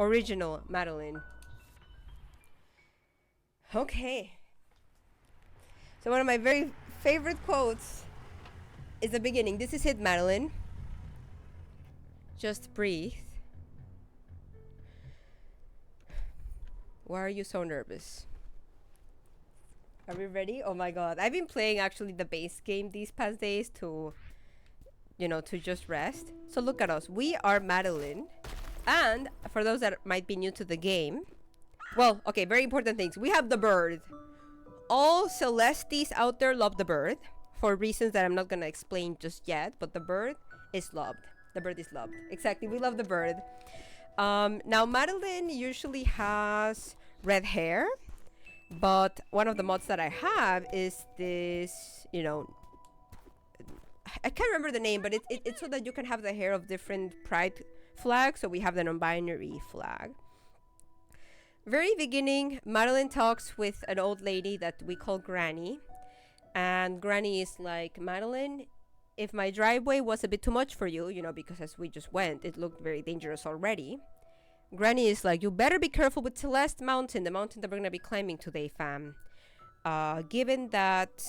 Original Madeline. Okay. So one of my very favorite quotes is the beginning. This is it, Madeline. Just breathe. Why are you so nervous? Are we ready? Oh my god. I've been playing actually the base game these past days to, to just rest. So look at us. We are Madeline. And for those that might be new to the game, well, okay, very important things. We have the bird. All Celestes out there love the bird for reasons that I'm not going to explain just yet, but the bird is loved. The bird is loved. Exactly. We love the bird. Now, Madeline usually has red hair, but one of the mods that I have is this, I can't remember the name, but it's so that you can have the hair of different pride flags. So we have the non-binary flag. Very beginning, Madeline talks with an old lady that we call Granny. And Granny is like, Madeline, if my driveway was a bit too much for you, because as we just went, it looked very dangerous already. Granny is like, you better be careful with Celeste Mountain, the mountain that we're going to be climbing today, fam. Given that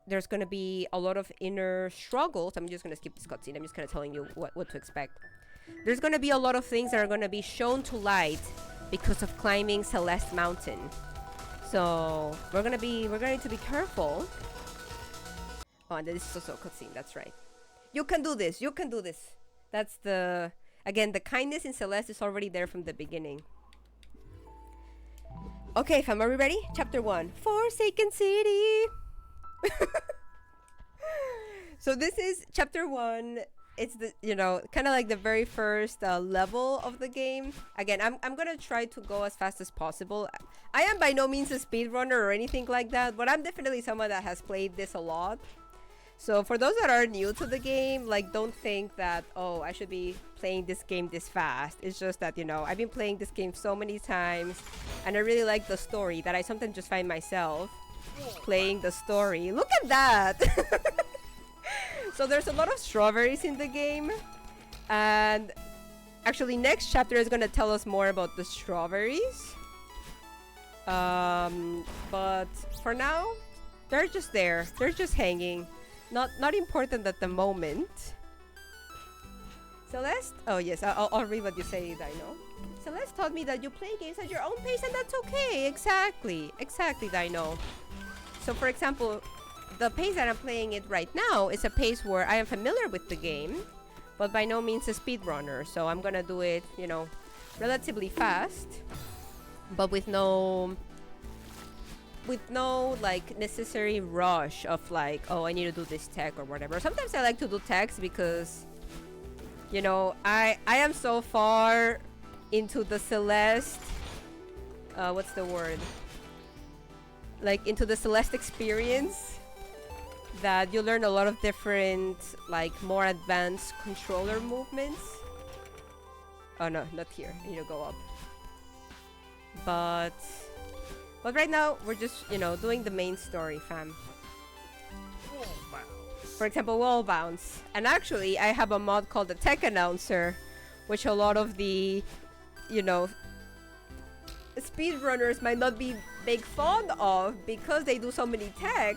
there's going to be a lot of inner struggles, I'm just going to skip this cutscene. I'm just kind of telling you what to expect. There's going to be a lot of things that are going to be shown to light because of climbing Celeste Mountain. So we're going to be careful. Oh, and this is also a cutscene. That's right. You can do this. You can do this. That's again, the kindness in Celeste is already there from the beginning. Okay, fam, are we ready? Chapter 1. Forsaken City. So this is chapter 1. It's the, kind of like the very first level of the game. Again, I'm gonna try to go as fast as possible. I am by no means a speedrunner or anything like that, but I'm definitely someone that has played this a lot. So for those that are new to the game, like, don't think that, oh, I should be playing this game this fast. It's just that, I've been playing this game so many times, and I really like the story that I sometimes just find myself playing the story. Look at that! So there's a lot of strawberries in the game, and actually next chapter is going to tell us more about the strawberries. But for now, they're just there. They're just hanging. Not important at the moment. Celeste? Oh yes, I'll read what you say, Dino. Celeste taught me that you play games at your own pace, and that's okay. Exactly, Dino. So for example, the pace that I'm playing it right now is a pace where I am familiar with the game, but by no means a speedrunner. So I'm gonna do it, relatively fast, but with no like necessary rush of like, oh, I need to do this tech or whatever. Sometimes I like to do techs because, I am so far into the Celeste, what's the word? Like into the Celeste experience, that you learn a lot of different, like, more advanced controller movements. Oh no, not here. I need to go up. But right now, we're just, doing the main story, fam. For example, wall bounce. And actually, I have a mod called the Tech Announcer, which a lot of the, speedrunners might not be big fond of because they do so many tech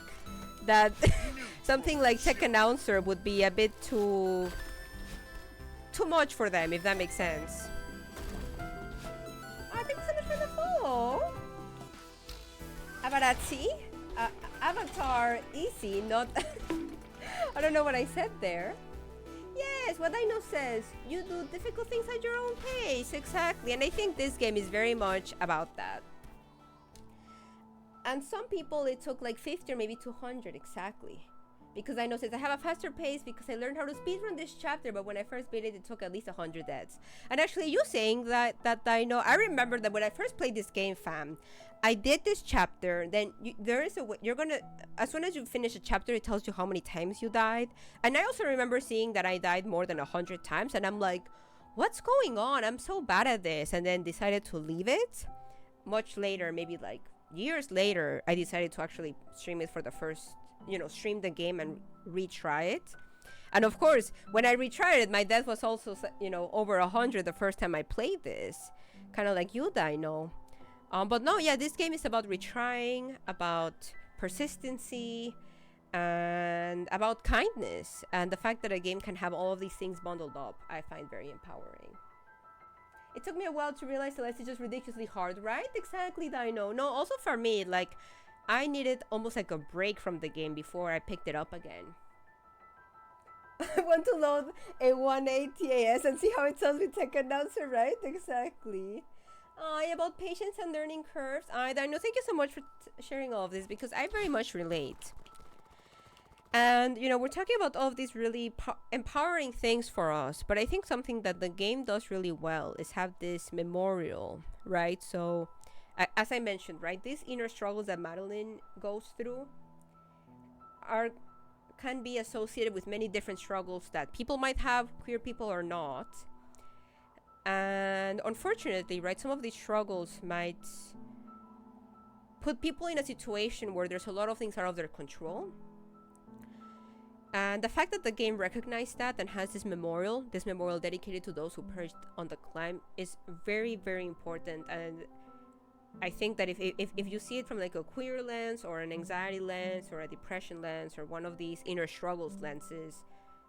that something like Tech Announcer would be a bit too much for them, if that makes sense. Thank you so much for the follow. Avarazzi? Avatar easy, not... I don't know what I said there. Yes, what Dino says. You do difficult things at your own pace. Exactly. And I think this game is very much about that. And some people, it took like 50 or maybe 200, exactly. Because I know says I have a faster pace because I learned how to speedrun this chapter, but when I first beat it, it took at least 100 deaths. And actually, you saying that I know, I remember that when I first played this game, fam, I did this chapter, then there is a way, you're gonna, as soon as you finish a chapter, it tells you how many times you died. And I also remember seeing that I died more than 100 times, and I'm like, what's going on? I'm so bad at this. And then decided to leave it. Much later, maybe like years later, I decided to actually stream it for the first, stream the game and retry it. And of course, when I retried it, my death was also, you know, over 100 the first time I played this. Kind of like you, Dino. But no, yeah, this game is about retrying, about persistency, and about kindness. And the fact that a game can have all of these things bundled up, I find very empowering. It took me a while to realize Celeste is just ridiculously hard, right? Exactly, Dino. No, also for me, like, I needed almost like a break from the game before I picked it up again. I want to load a 180AS and see how it sounds with tech announcer, right? Exactly. About patience and learning curves. Dino, thank you so much for sharing all of this, because I very much relate. And, you know, we're talking about all of these really empowering things for us. But I think something that the game does really well is have this memorial, right? So, as I mentioned, right, these inner struggles that Madeline goes through can be associated with many different struggles that people might have, queer people or not. And unfortunately, right, some of these struggles might put people in a situation where there's a lot of things out of their control. And the fact that the game recognized that and has this memorial dedicated to those who perished on the climb, is very, very important. And I think that if you see it from like a queer lens or an anxiety lens or a depression lens or one of these inner struggles lenses,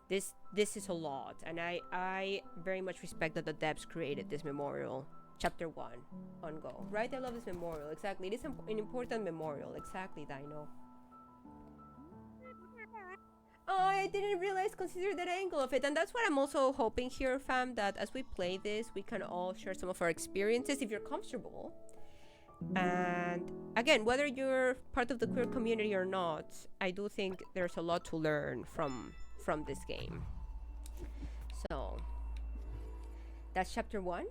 this is a lot. And I very much respect that the devs created this memorial, chapter 1 on Go, right? I love this memorial. Exactly, it is an important memorial. Exactly, Dino. Oh, I didn't consider that angle of it. And that's what I'm also hoping here, fam, that as we play this, we can all share some of our experiences if you're comfortable. And again, whether you're part of the queer community or not, I do think there's a lot to learn from this game. So that's chapter 1.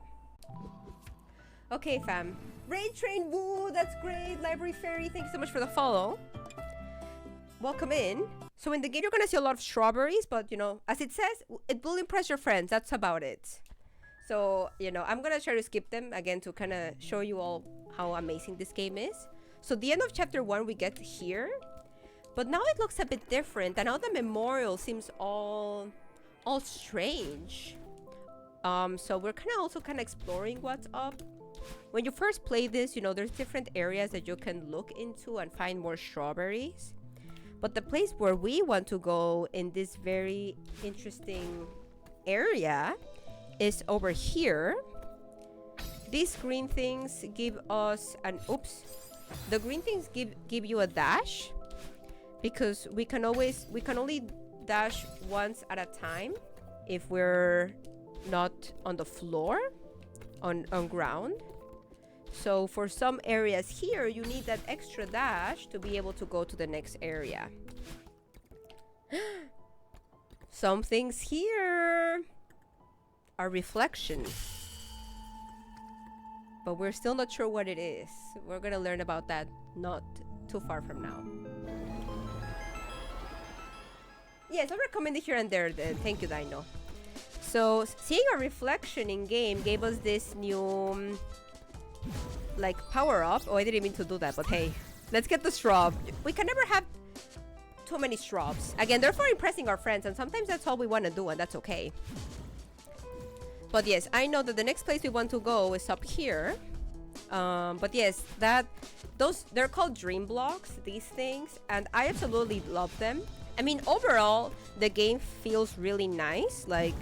Okay, fam. Raid Train, woo, that's great. Library Fairy, thank you so much for the follow. Welcome in. So in the game, you're gonna see a lot of strawberries, but you know, as it says, it will impress your friends. That's about it. So, you know, I'm gonna try to skip them again to kind of show you all how amazing this game is. So the end of chapter 1 we get here, but now it looks a bit different, and now the memorial seems all strange. So we're also kind of exploring what's up. When you first play this, you know, there's different areas that you can look into and find more strawberries. But the place where we want to go in this very interesting area is over here. These green things give us an the green things give you a dash, because we can only dash once at a time if we're not on the floor, on ground. So for some areas here, you need that extra dash to be able to go to the next area. Some things here are reflections, but we're still not sure what it is. We're gonna learn about that not too far from now. Yes, I recommend it here and there. Thank you, Dino. So seeing a reflection in game gave us this new like power up. Oh, I didn't mean to do that, but hey, let's get the straw. We can never have too many straws. Again, they're for impressing our friends, and sometimes that's all we want to do, and that's okay. But yes, I know that the next place we want to go is up here. But yes, they're called dream blocks, these things, and I absolutely love them. I mean, overall, the game feels really nice. Like,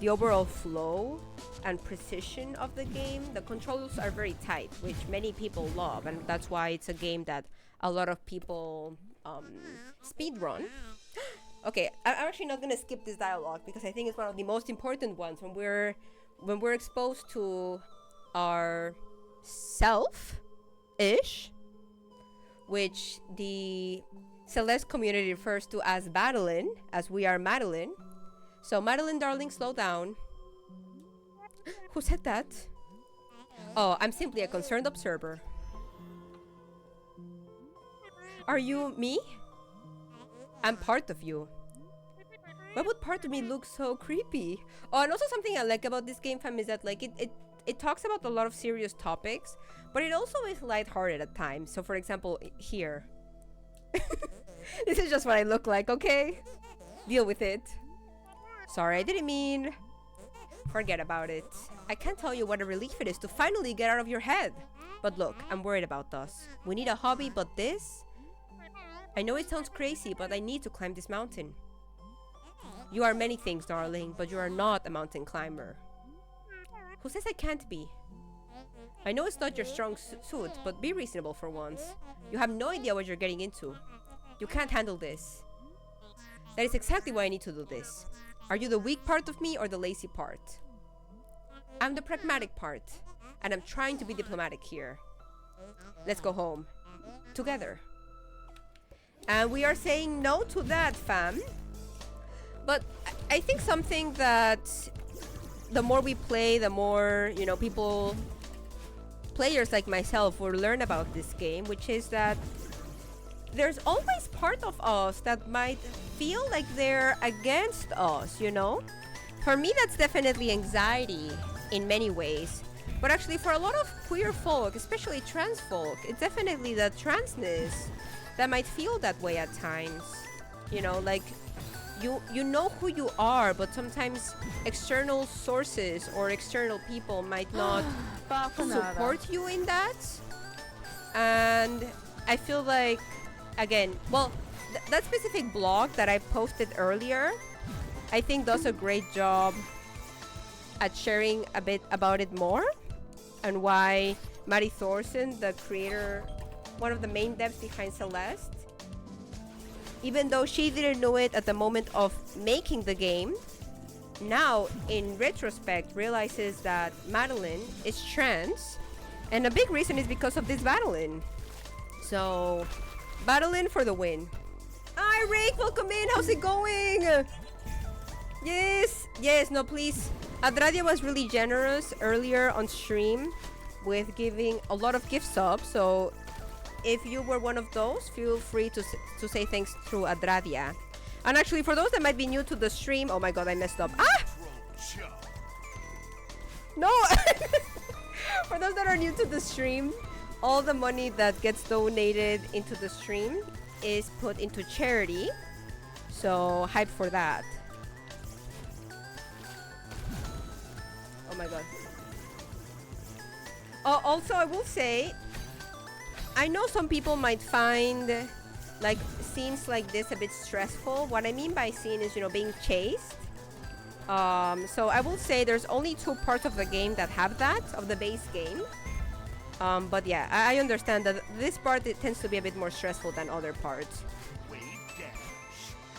the overall flow and precision of the game. The controls are very tight, which many people love, and that's why it's a game that a lot of people speedrun. Okay, I'm actually not gonna skip this dialogue because I think it's one of the most important ones when we're exposed to our self-ish, which the Celeste community refers to as Madeline, as we are Madeline. So Madeline, darling, slow down. Who said that? Oh, I'm simply a concerned observer. Are you me? I'm part of you. Why would part of me look so creepy? Oh, and also something I like about this game, fam, is that like it talks about a lot of serious topics, but it also is lighthearted at times. So for example, here. This is just what I look like, okay? Deal with it. Sorry, I didn't mean... Forget about it. I can't tell you what a relief it is to finally get out of your head. But look, I'm worried about us. We need a hobby, but this... I know it sounds crazy, but I need to climb this mountain. You are many things, darling, but you are not a mountain climber. Who says I can't be? I know it's not your strong suit, but be reasonable for once. You have no idea what you're getting into. You can't handle this. That is exactly why I need to do this. Are you the weak part of me or the lazy part? I'm the pragmatic part, and I'm trying to be diplomatic here. Let's go home. Together. And we are saying no to that, fam. But I think something that the more we play, the more, you know, players like myself will learn about this game, which is that there's always part of us that might feel like they're against us, you know? For me, that's definitely anxiety in many ways. But actually, for a lot of queer folk, especially trans folk, it's definitely the transness that might feel that way at times. You know, like, you know who you are, but sometimes external sources or external people might not support you in that. And I feel like, again, well, that specific blog that I posted earlier, I think does a great job at sharing a bit about it more, and why Mari Thorson, the creator, one of the main devs behind Celeste, even though she didn't know it at the moment of making the game, now in retrospect realizes that Madeline is trans, and a big reason is because of this Madeline. So, Madeline for the win. Hi Rick, welcome in, how's it going? Yes, no please. Adradia was really generous earlier on stream with giving a lot of gift subs, so if you were one of those, feel free to say thanks through Adradia. And actually, for those that might be new to the stream, oh my god, I messed up. Ah! No! For those that are new to the stream, all the money that gets donated into the stream is put into charity. So, hype for that. Oh my god. Also, I will say, I know some people might find like scenes like this a bit stressful. What I mean by scene is, you know, being chased. So I will say there's only 2 parts of the game that have that, of the base game. But yeah, I understand that this part, it tends to be a bit more stressful than other parts.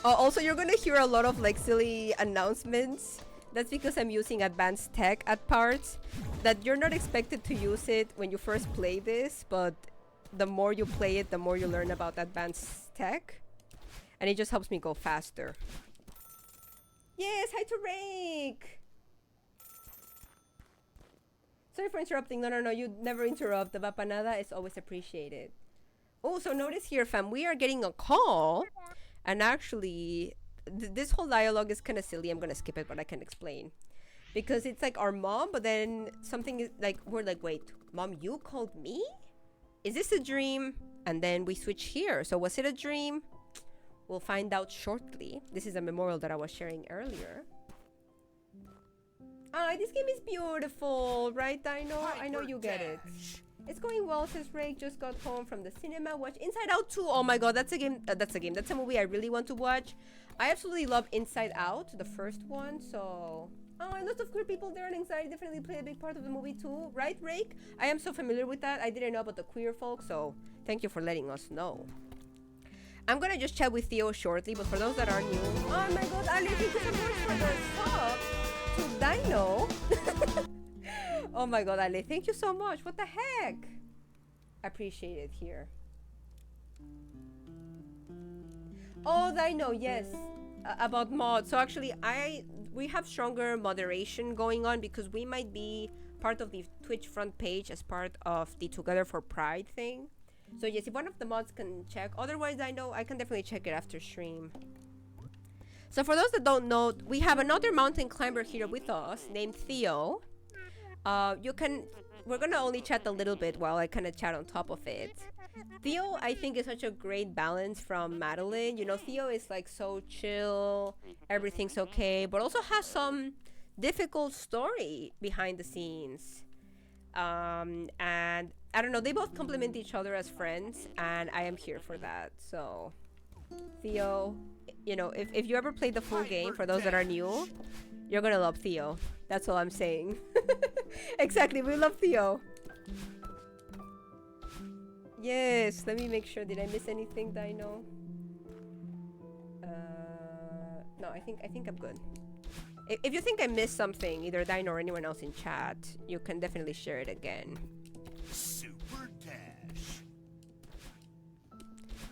Also, you're gonna hear a lot of like silly announcements. That's because I'm using advanced tech at parts that you're not expected to use it when you first play this, but the more you play it, the more you learn about advanced tech, and it just helps me go faster. Yes, hi to Rake! Sorry for interrupting. No, you never interrupt. The bapanada is always appreciated. Oh, so notice here, fam, we are getting a call, and actually, this whole dialogue is kind of silly. I'm gonna skip it, but I can explain. Because it's like our mom, but then something is like, we're like, wait, mom, you called me? Is this a dream? And then we switch here. So was it a dream? We'll find out shortly. This is a memorial that I was sharing earlier. Ah, this game is beautiful, right, Dino? I know you get it. It's going well, says Rake. Just got home from the cinema. Watch Inside Out 2. Oh my god, that's a game. That's a movie I really want to watch. I absolutely love Inside Out, the first one. So, oh, and lots of queer people there, and anxiety definitely play a big part of the movie too, right, Rake? I am so familiar with that. I didn't know about the queer folk, so thank you for letting us know. I'm gonna just chat with Theo shortly, but for those that are new, oh my god, Ali, thank you so much for the sub to Dino. Oh my god, Ali, thank you so much. What the heck? Appreciate it here. Oh, Dino, yes. About mods. So actually, we have stronger moderation going on because we might be part of the Twitch front page as part of the Together for Pride thing. So yes, if one of the mods can check. Otherwise, I know I can definitely check it after stream. So for those that don't know, we have another mountain climber here with us named Theo. We're gonna only chat a little bit while I kind of chat on top of it. Theo, I think, is such a great balance from Madeline. You know, Theo is like so chill, everything's okay, but also has some difficult story behind the scenes. And I don't know, they both complement each other as friends, and I am here for that. So, Theo, you know, if you ever play the full game, for those that are new, you're gonna love Theo. That's all I'm saying. Exactly, we love Theo. Yes, let me make sure. Did I miss anything, Dino? No, I think I'm good. If you think I missed something, either Dino or anyone else in chat, you can definitely share it again. Super Dash.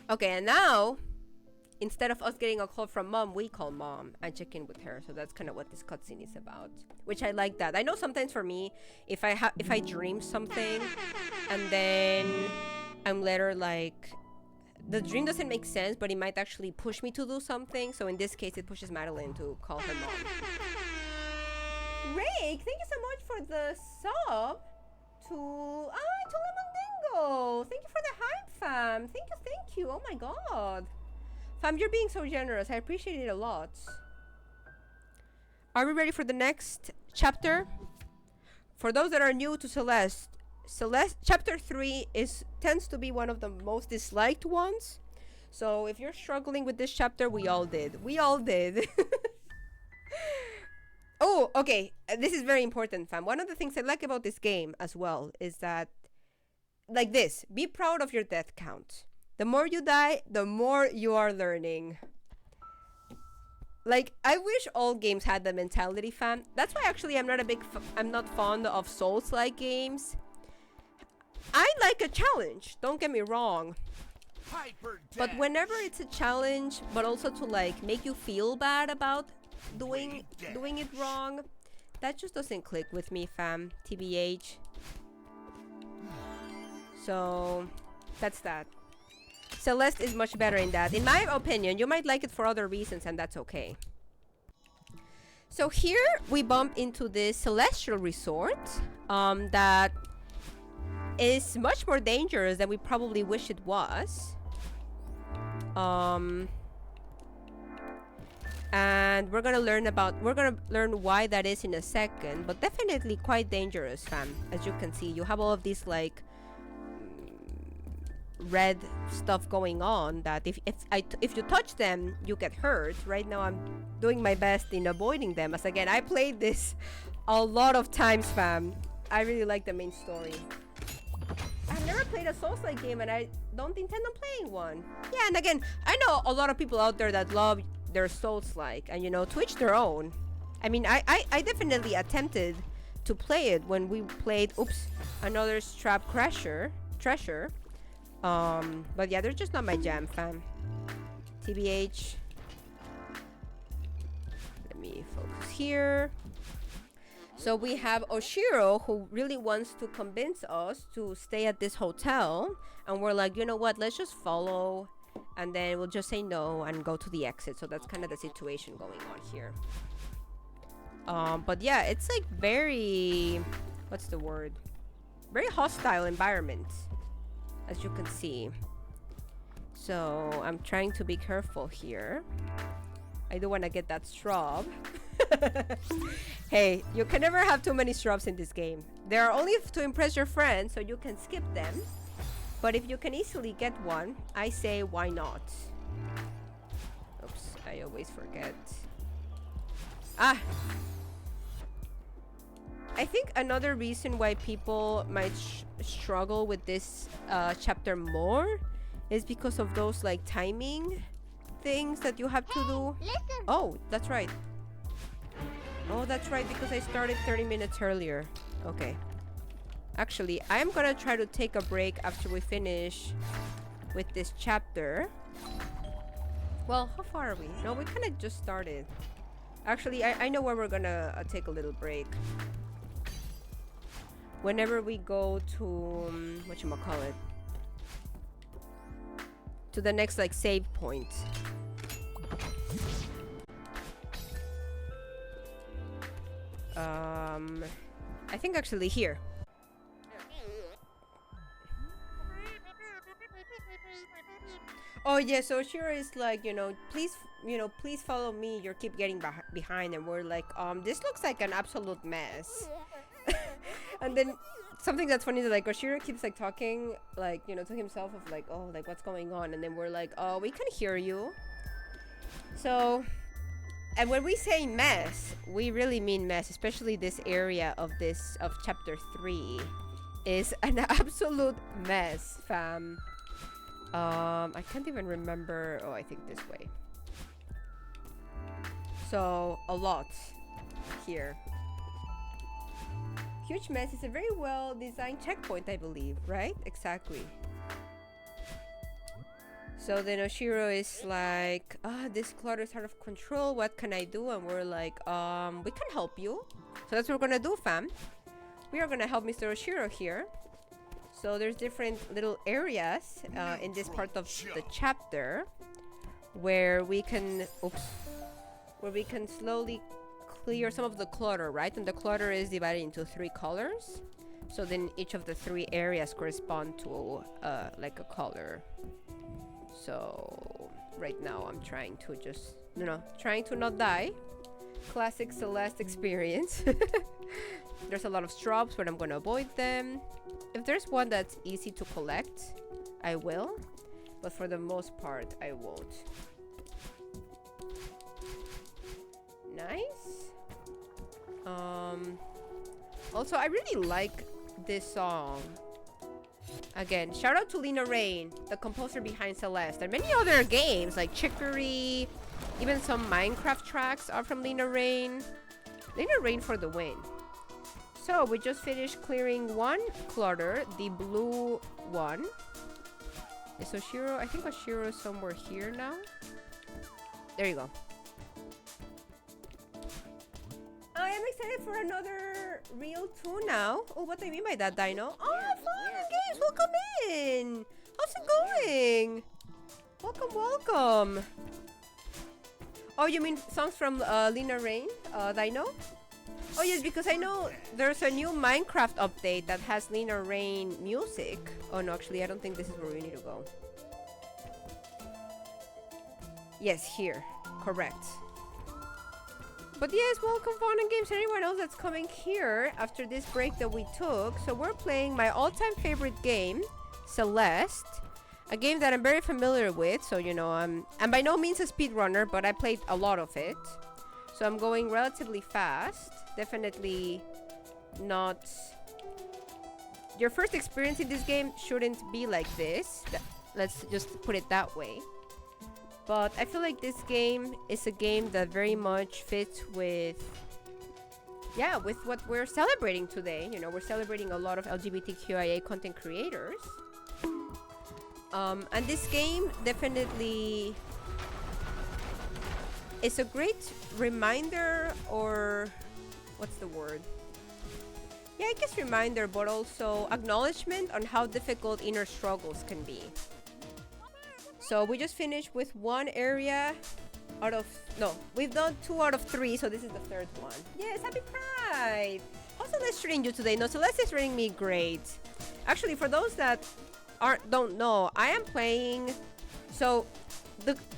Okay, and now, instead of us getting a call from Mom, we call Mom and check in with her. So that's kind of what this cutscene is about, which I like that. I know sometimes for me, if I dream something, and then I'm later like, the dream doesn't make sense, but it might actually push me to do something. So in this case, it pushes Madeline to call her mom. Rake, thank you so much for the sub to Lemondingo. Thank you for the hype, fam. Thank you. Oh my god. Fam, you're being so generous. I appreciate it a lot. Are we ready for the next chapter? For those that are new to Celeste, chapter 3 tends to be one of the most disliked ones. So if you're struggling with this chapter, we all did. Oh, okay. This is very important, fam. One of the things I like about this game as well is that, like this, be proud of your death count. The more you die, the more you are learning. Like, I wish all games had the mentality, fam. That's why actually I'm not fond of Souls-like games. I like a challenge, don't get me wrong. But whenever it's a challenge, but also to like make you feel bad about doing it wrong, that just doesn't click with me, fam. TBH. So that's that. Celeste is much better in that. In my opinion, you might like it for other reasons, and that's okay. So here we bump into this celestial resort that is much more dangerous than we probably wish it was. And we're gonna learn why that is in a second, but definitely quite dangerous, fam. As you can see, you have all of these like red stuff going on that if you touch them, you get hurt. Right now I'm doing my best in avoiding them, as again I played this a lot of times, fam. I really like the main story. I've never played a Souls-like game, and I don't intend on playing one. Yeah, and again, I know a lot of people out there that love their Souls-like, and you know, to each their own. I mean, I definitely attempted to play it when we played, another Strap Treasure. But yeah, they're just not my jam, fam. TBH. Let me focus here. So we have Oshiro, who really wants to convince us to stay at this hotel. And we're like, you know what? Let's just follow. And then we'll just say no and go to the exit. So that's kind of the situation going on here. But yeah, it's like very... What's the word? Very hostile environment, as you can see. So I'm trying to be careful here. I do want to get that straw. Hey, you can never have too many straws in this game. They are only to impress your friends, so you can skip them. But if you can easily get one, I say why not? Oops, I always forget. I think another reason why people might struggle with this chapter more is because of those like timing things that you have to do. Listen. Oh, that's right. Oh, that's right, because I started 30 minutes earlier. Okay. Actually, I'm gonna try to take a break after we finish with this chapter. Well, how far are we? No, we kind of just started. Actually, I know where we're gonna take a little break. Whenever we go to whatchamacallit, to the next like save point. I think actually here. Oh yeah, so Shira is like, please follow me. You keep getting behind, and we're like, this looks like an absolute mess. And then something that's funny is like Oshiro keeps like talking like, to himself of like, oh, like what's going on, and then we're like, oh, we can hear you. So, and when we say mess, we really mean mess, especially this area of chapter 3 is an absolute mess, fam. I can't even remember. Oh, I think this way. So, a lot here. Huge mess is a very well designed checkpoint, I believe, right? Exactly. So then Oshiro is like, this clutter is out of control. What can I do? And we're like, we can help you. So that's what we're gonna do, fam. We are gonna help Mr. Oshiro here. So there's different little areas in this part of the chapter where we can, slowly clear some of the clutter, right? And the clutter is divided into 3 colors. So then each of the 3 areas correspond to like a color. So right now I'm trying to just, trying to not die. Classic Celeste experience. There's a lot of straws, but I'm gonna avoid them. If there's one that's easy to collect, I will. But for the most part, I won't. Nice. Also, I really like this song. Again, shout out to Lena Raine, the composer behind Celeste, and many other games like Chicory. Even some Minecraft tracks are from Lena Raine. Lena Raine for the win. So we just finished clearing 1 clutter, the blue one. Is Oshiro? I think Oshiro is somewhere here now. There you go. I am excited for another Reel 2 now. Oh, what do I mean by that, Dino? Oh, fun games! Welcome in! How's it going? Welcome, welcome. Oh, you mean songs from Lena Raine, Dino? Oh yes, because I know there's a new Minecraft update that has Lena Raine music. Oh no, actually I don't think this is where we need to go. Yes, here. Correct. But yes, welcome Fun and Games. Anyone else that's coming here after this break that we took. So we're playing my all-time favorite game, Celeste. A game that I'm very familiar with. So, I'm by no means a speedrunner, but I played a lot of it. So I'm going relatively fast. Definitely not... Your first experience in this game shouldn't be like this. Let's just put it that way. But I feel like this game is a game that very much fits with... Yeah, with what we're celebrating today. We're celebrating a lot of LGBTQIA content creators. And this game definitely... It's a great reminder, or what's the word? Yeah, I guess reminder, but also acknowledgement on how difficult inner struggles can be. So we just finished with 1 area out of... No, we've done 2 out of 3, so this is the 3rd one. Yes, happy Pride! How's Celeste treating you today? No, Celeste is treating me great. Actually, for those that don't know, I am playing... So...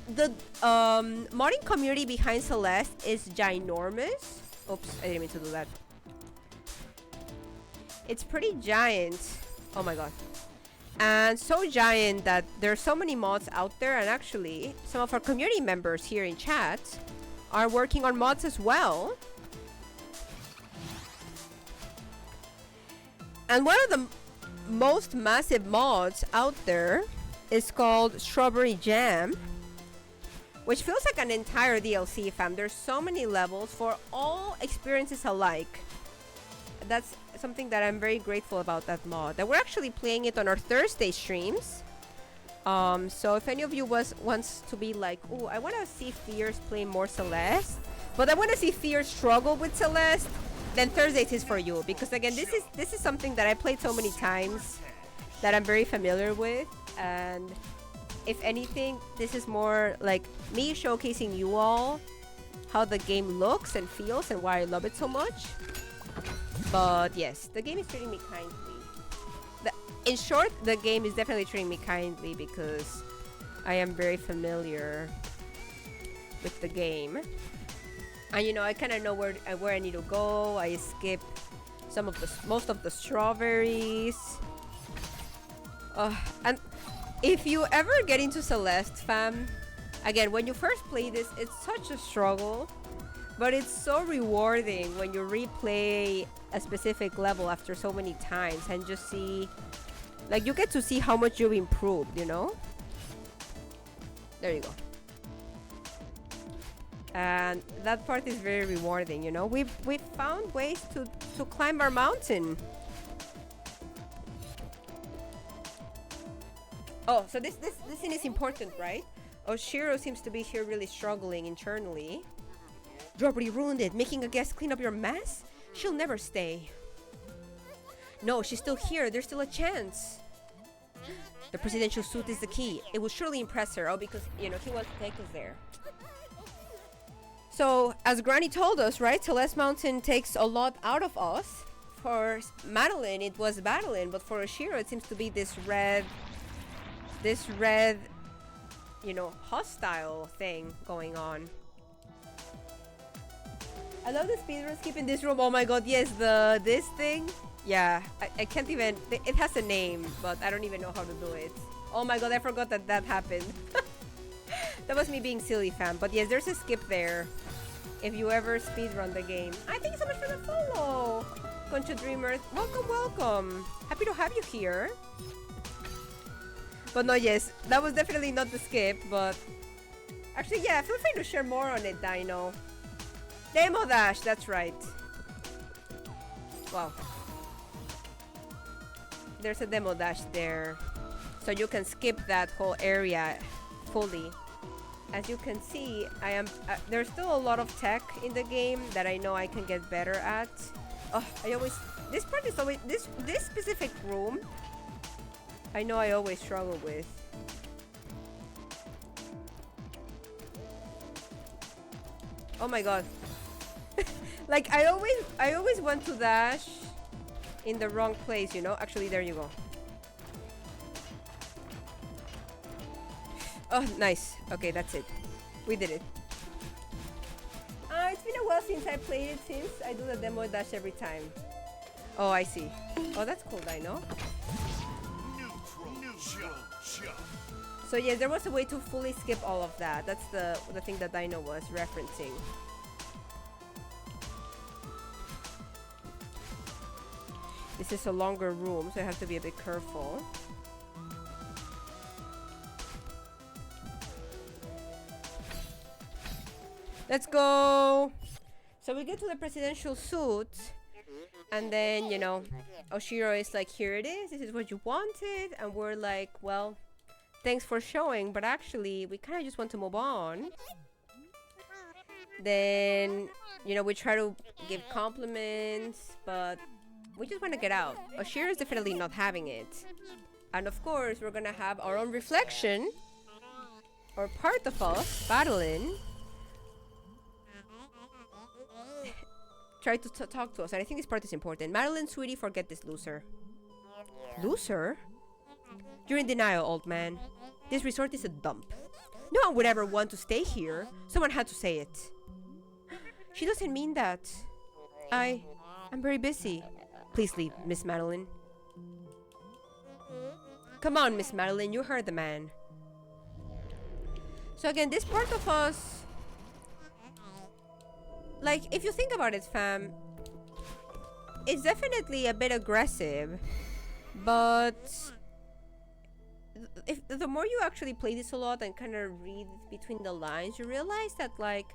The modding community behind Celeste is ginormous. Oops, I didn't mean to do that. It's pretty giant. Oh my god. And so giant that there are so many mods out there, and actually some of our community members here in chat are working on mods as well. And one of the most massive mods out there is called Strawberry Jam, which feels like an entire DLC, fam. There's so many levels for all experiences alike. That's something that I'm very grateful about that mod. That we're actually playing it on our Thursday streams. So if any of you wants to be like, oh, I want to see Fierce play more Celeste, but I want to see Fierce struggle with Celeste, then Thursdays is for you. Because again, this is something that I played so many times that I'm very familiar with, and if anything, this is more like me showcasing you all how the game looks and feels and why I love it so much. But yes, the game is treating me kindly. In short, the game is definitely treating me kindly because I am very familiar with the game. And you know, I kind of know where I need to go. I skip most of the strawberries. And if you ever get into Celeste, fam, again, when you first play this, it's such a struggle, but it's so rewarding when you replay a specific level after so many times and just see, like, you get to see how much you've improved, you know? There you go. And that part is very rewarding, you know? We've found ways to climb our mountain. Oh, so this thing is important, right? Oshiro seems to be here really struggling internally. You already ruined it, making a guest clean up your mess? She'll never stay. No, she's still here. There's still a chance. The presidential suit is the key. It will surely impress her. Oh, because, you know, he wants to take us there. So, as Granny told us, right? Celeste Mountain takes a lot out of us. For Madeline, it was battling. But for Oshiro, it seems to be this red, you know, hostile thing going on. I love the speedrun skip in this room. Oh my god, yes, this thing. Yeah, I can't even, it has a name, but I don't even know how to do it. Oh my god, I forgot that happened. That was me being silly, fam. But yes, there's a skip there if you ever speedrun the game. Thank you so much for the follow. Concha Dreamer, welcome. Happy to have you here. But no, yes, that was definitely not the skip, but actually, yeah, feel free to share more on it, Dino. Demo dash, that's right. Wow. There's a demo dash there. So you can skip that whole area fully. As you can see, there's still a lot of tech in the game that I know I can get better at. Oh, this part is always, this specific room, I know I always struggle with. Oh my god. Like, I always want to dash in the wrong place, you know? Actually, there you go. Oh, nice. Okay, that's it. We did it. It's been a while since I played it, since I do the demo dash every time. Oh, I see. Oh, that's cool, Dino. So yeah, there was a way to fully skip all of that. That's the thing that Dino was referencing. This is a longer room, so I have to be a bit careful. Let's go! So we get to the presidential suit, and then, you know, Oshiro is like, here it is, this is what you wanted, and we're like, well, thanks for showing, but actually, we kind of just want to move on. Then, you know, we try to give compliments, but we just want to get out. Oshiro is definitely not having it. And of course, we're gonna have our own reflection, or part of us, battling. Try to talk to us, and I think this part is important. Madeline, sweetie, forget this loser. Loser? You're in denial, old man. This resort is a dump. No one would ever want to stay here. Someone had to say it. She doesn't mean that. I'm very busy. Please leave, Miss Madeline. Come on, Miss Madeline, you heard the man. So again, this part of us, like, if you think about it, fam, it's definitely a bit aggressive, but if the more you actually play this a lot and kind of read between the lines, you realize that, like,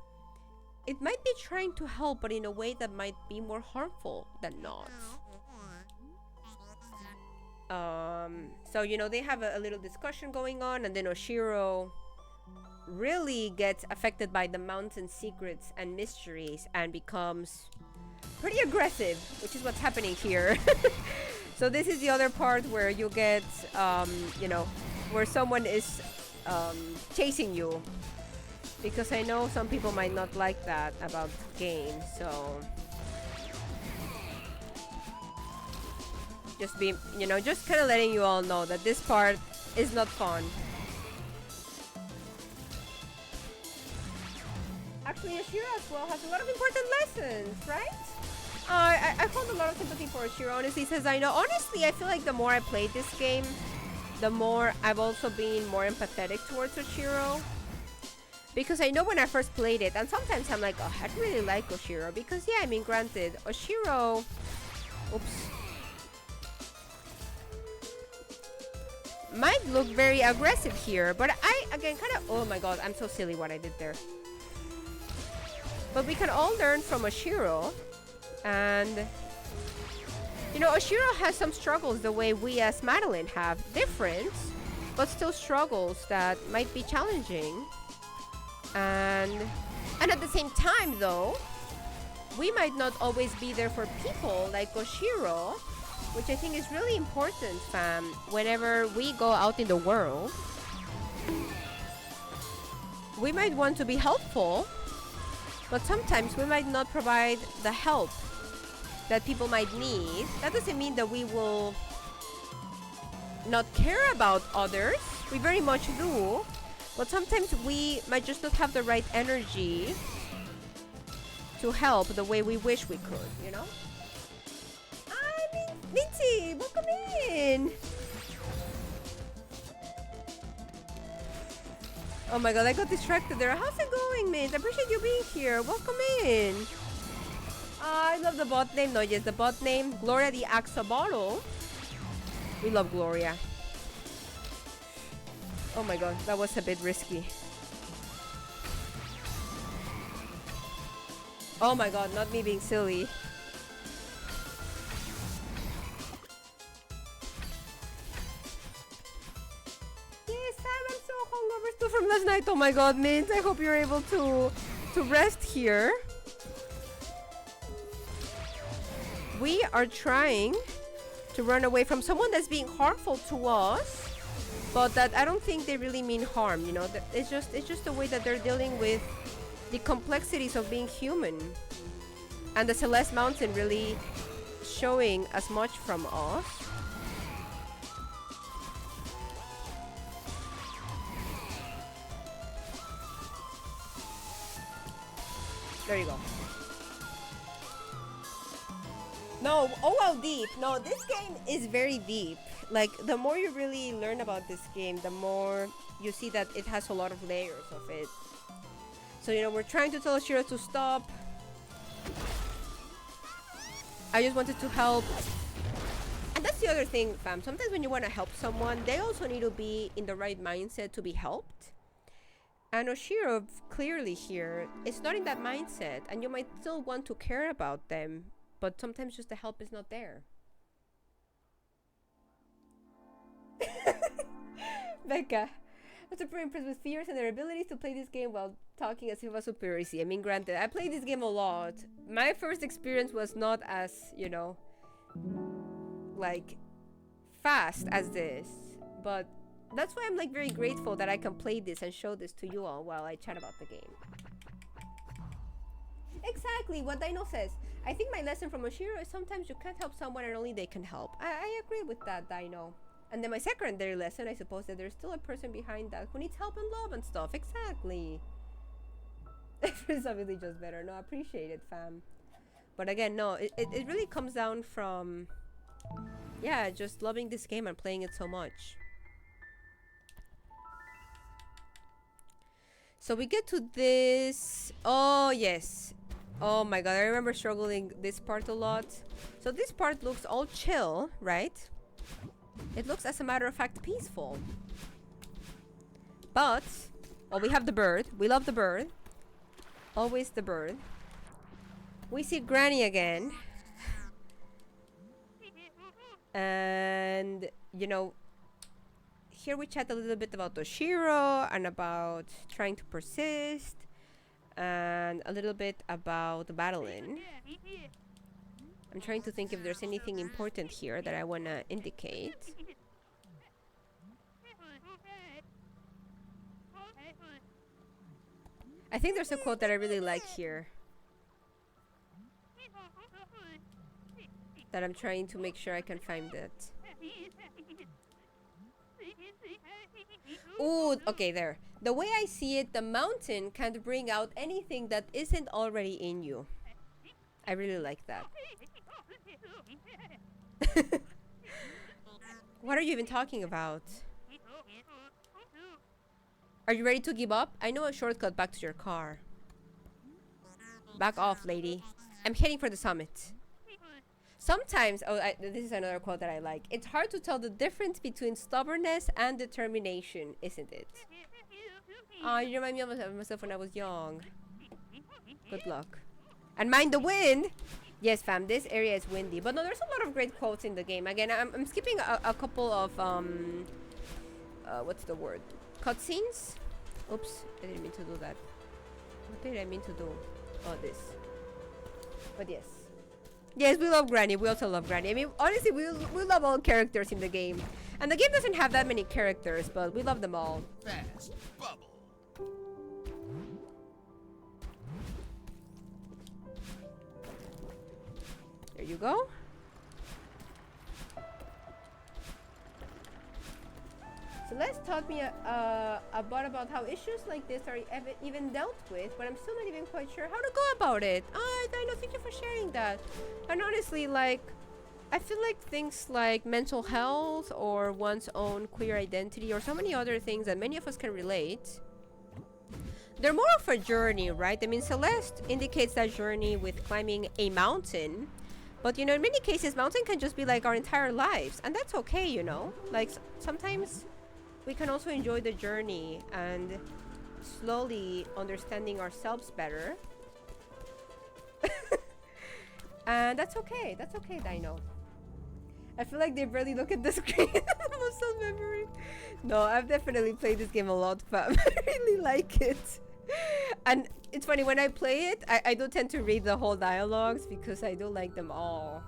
it might be trying to help, but in a way that might be more harmful than not. So, you know, they have a little discussion going on, and then Oshiro really gets affected by the mountain secrets and mysteries and becomes pretty aggressive, which is what's happening here. So this is the other part where you get, you know, where someone is chasing you. Because I know some people might not like that about games, so just be, you know, just kind of letting you all know that this part is not fun. honestly, Oshiro as well has a lot of important lessons, right? I hold a lot of sympathy for Oshiro, honestly, says I know. Honestly, I feel like the more I played this game, the more I've also been more empathetic towards Oshiro. Because I know when I first played it, and sometimes I'm like, oh, I really like Oshiro. Because, yeah, I mean, granted, Oshiro... Oops. Might look very aggressive here, but I, again, kind of... Oh my god, I'm so silly what I did there. But we can all learn from Oshiro. And... You know, Oshiro has some struggles the way we as Madeline have. Different, but still struggles that might be challenging. And at the same time, though, we might not always be there for people like Oshiro, which I think is really important, fam, whenever we go out in the world. We might want to be helpful, but sometimes we might not provide the help that people might need. That doesn't mean that we will not care about others. We very much do. But sometimes we might just not have the right energy to help the way we wish we could, you know? Minty, welcome in! Oh my god, I got distracted there. How's it going, Mint? I appreciate you being here. Welcome in. I love the bot name. No, yes, the bot name. Gloria the Axolotl. We love Gloria. Oh my god, that was a bit risky. Oh my god, not me being silly. Yes, Sam, I'm so hungover still from last night. Oh my god, Mint, I hope you're able to rest here. We are trying to run away from someone that's being harmful to us. But that I don't think they really mean harm, you know. It's just the way that they're dealing with the complexities of being human. And the Celeste Mountain really showing as much from us. There you go. No, oh well, deep. No, this game is very deep. Like, the more you really learn about this game, the more you see that it has a lot of layers of it. So, you know, we're trying to tell Oshiro to stop. I just wanted to help. And that's the other thing, fam. Sometimes when you want to help someone, they also need to be in the right mindset to be helped. And Oshiro, clearly here, is not in that mindset. And you might still want to care about them, but sometimes just the help is not there. Becca, I'm super impressed with fears and their abilities to play this game while talking as if it was superiority. I mean, granted, I played this game a lot. My first experience was not as, you know, like, fast as this. But that's why I'm, like, very grateful that I can play this and show this to you all while I chat about the game. Exactly what Dino says. I think my lesson from Oshiro is sometimes you can't help someone and only they can help. I agree with that, Dino. And then my secondary lesson, I suppose, that there's still a person behind that who needs help and love and stuff. Exactly. It's obviously just better. No, I appreciate it, fam. But again, no, it really comes down from, yeah, just loving this game and playing it so much. So we get to this. Oh, yes. Oh my god, I remember struggling this part a lot. So this part looks all chill, right? It looks, as a matter of fact, peaceful. But, oh, we have the bird. We love the bird. Always the bird. We see Granny again. And, you know, here we chat a little bit about Oshiro and about trying to persist. And a little bit about Madeline. I'm trying to think if there's anything important here that I want to indicate. I think there's a quote that I really like here. That I'm trying to make sure I can find it. Ooh, okay, there. The way I see it, the mountain can bring out anything that isn't already in you. I really like that. What are you even talking about? Are you ready to give up? I know a shortcut back to your car. Back off, lady. I'm heading for the summit. Sometimes, this is another quote that I like. It's hard to tell the difference between stubbornness and determination, isn't it? You remind me of myself when I was young. Good luck. And mind the wind! Yes, fam, this area is windy. But no, there's a lot of great quotes in the game. Again, I'm skipping a couple of, what's the word? Cutscenes? Oops, I didn't mean to do that. What did I mean to do? Oh, this. But yes. Yes, we love Granny. We also love Granny. I mean, honestly, we love all characters in the game. And the game doesn't have that many characters, but we love them all. Fast bubble. There you go. Celeste taught me about how issues like this are even dealt with, but I'm still not even quite sure how to go about it. Oh, I know. Thank you for sharing that. And honestly, like, I feel like things like mental health or one's own queer identity or so many other things that many of us can relate, they're more of a journey, right? I mean, Celeste indicates that journey with climbing a mountain. But, you know, in many cases, mountain can just be like our entire lives. And that's okay, you know? Like, sometimes we can also enjoy the journey and slowly understanding ourselves better. And that's okay. That's okay, Dino. I feel like they barely look at the screen. Muscle memory. No, I've definitely played this game a lot, fam. I really like it. And it's funny, when I play it, I do tend to read the whole dialogues because I do like them all.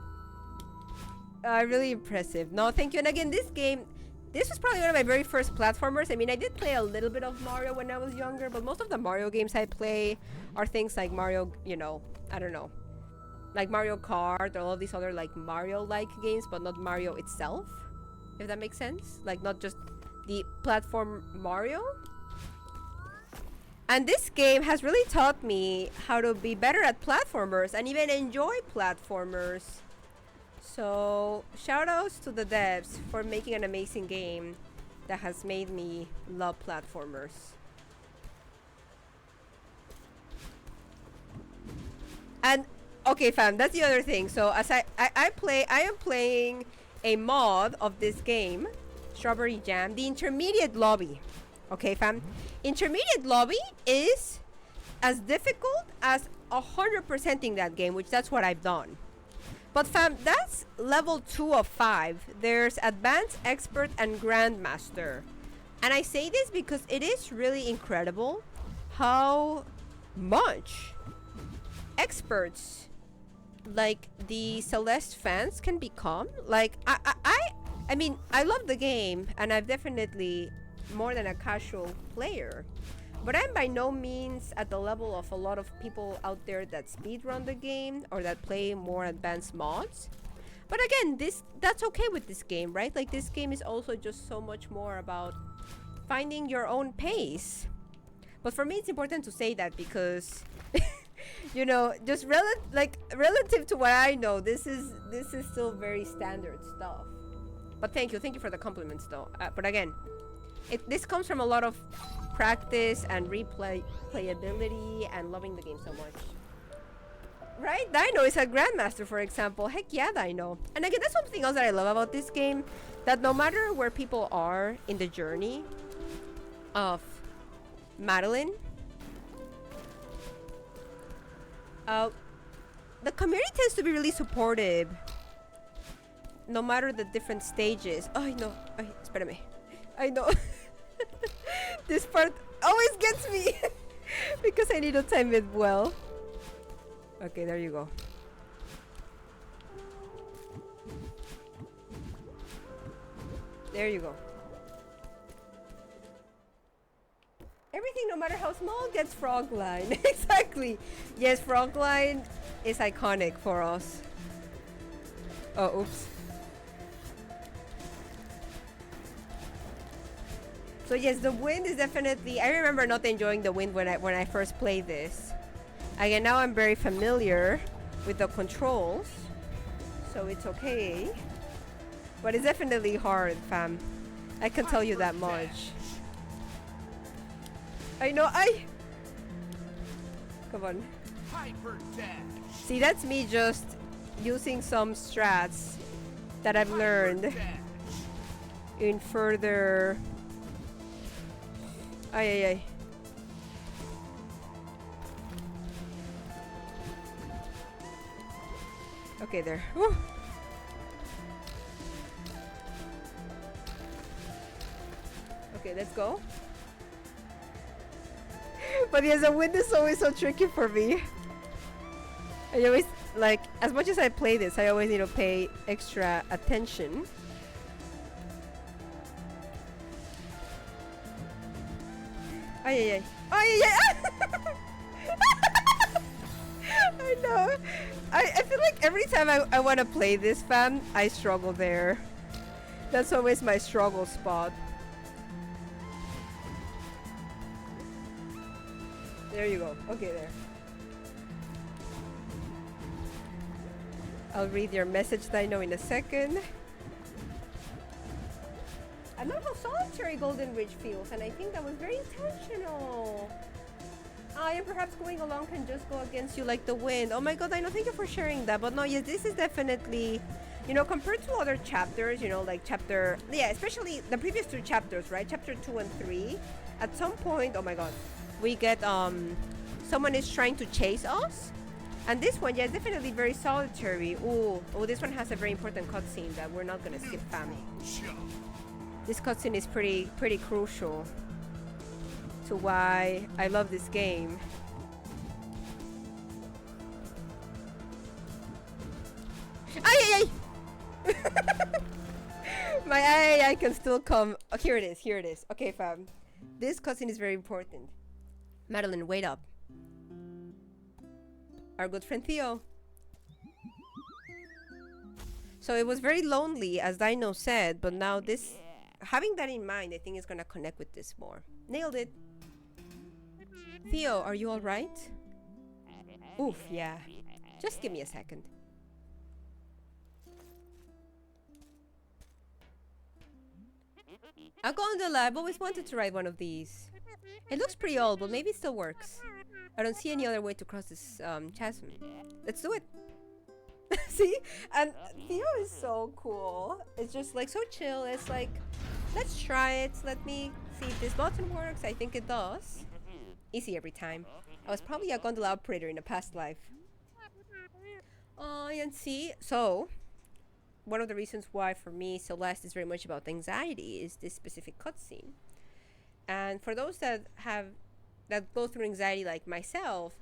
Really impressive. No, thank you. And again, this game, this was probably one of my very first platformers. I mean, I did play a little bit of Mario when I was younger, but most of the Mario games I play are things like Mario, you know, I don't know, like Mario Kart or all these other like Mario-like games, but not Mario itself, if that makes sense. Like, not just the platform Mario. And this game has really taught me how to be better at platformers and even enjoy platformers. So, shoutouts to the devs for making an amazing game that has made me love platformers. And okay, fam, that's the other thing. So as I am playing a mod of this game, Strawberry Jam, the intermediate lobby. Okay, fam, intermediate lobby is as difficult as 100%ing that game, which that's what I've done. But fam, that's level 2 of 5. There's advanced, expert, and grandmaster. And I say this because it is really incredible how much experts like the Celeste fans can become. Like, I mean, I love the game, and I've definitely more than a casual player, but I'm by no means at the level of a lot of people out there that speedrun the game or that play more advanced mods. But again, that's okay with this game, right? Like, this game is also just so much more about finding your own pace. But for me, it's important to say that because you know, just relative to what I know, this is still very standard stuff. But thank you for the compliments, though. But again, this comes from a lot of practice and replayability and loving the game so much. Right? Dino is a grandmaster, for example. Heck yeah, Dino. And again, that's something else that I love about this game, that no matter where people are in the journey of Madeline, the community tends to be really supportive, no matter the different stages. Oh, I know. Espérame. I know. This part always gets me because I need to time it well. Okay, there you go. There you go. Everything, no matter how small, gets frog line. Exactly. Yes, frog line is iconic for us. Oh, oops. So yes, the wind is definitely. I remember not enjoying the wind when I first played this. Again, now I'm very familiar with the controls, so it's okay. But it's definitely hard, fam. I can tell you that much. I know. Come on. Hyper dash. See, that's me just using some strats that I've learned in further. Ay. Okay, there. Woo. Okay, let's go. But yes, the wind is always so tricky for me. I always, like, as much as I play this, I always need to pay extra attention. Ay. I know. I feel like every time I want to play this, fam, I struggle there. That's always my struggle spot. There you go. Okay, there. I'll read your message, Dino, in a second. I love how solitary Golden Ridge feels, and I think that was very intentional. I am perhaps going along can just go against you like the wind. Oh my god, I know, thank you for sharing that. But no, yes, this is definitely, you know, compared to other chapters, you know, like chapter, yeah, especially the previous two chapters, right? Chapter 2 and 3. At some point, oh my god, we get, someone is trying to chase us. And this one, yeah, is definitely very solitary. Oh, this one has a very important cutscene that we're not gonna skip, fam. This cutscene is pretty crucial to why I love this game. Ay! My ay can still come. Oh, here it is. Okay, fam. This cutscene is very important. Madeline, wait up. Our good friend Theo. So it was very lonely, as Dino said, but now this, having that in mind, I think is gonna connect with this more. Nailed it. Theo, are you alright? Oof, yeah. Just give me a second. A gondola, I've always wanted to ride one of these. It looks pretty old, but maybe it still works. I don't see any other way to cross this chasm. Let's do it. See? And Theo is so cool. It's just like so chill. It's like, let's try it. Let me see if this button works. I think it does. Easy every time. I was probably a gondola operator in a past life. And see, so one of the reasons why for me Celeste is very much about anxiety is this specific cutscene. And for those that go through anxiety like myself,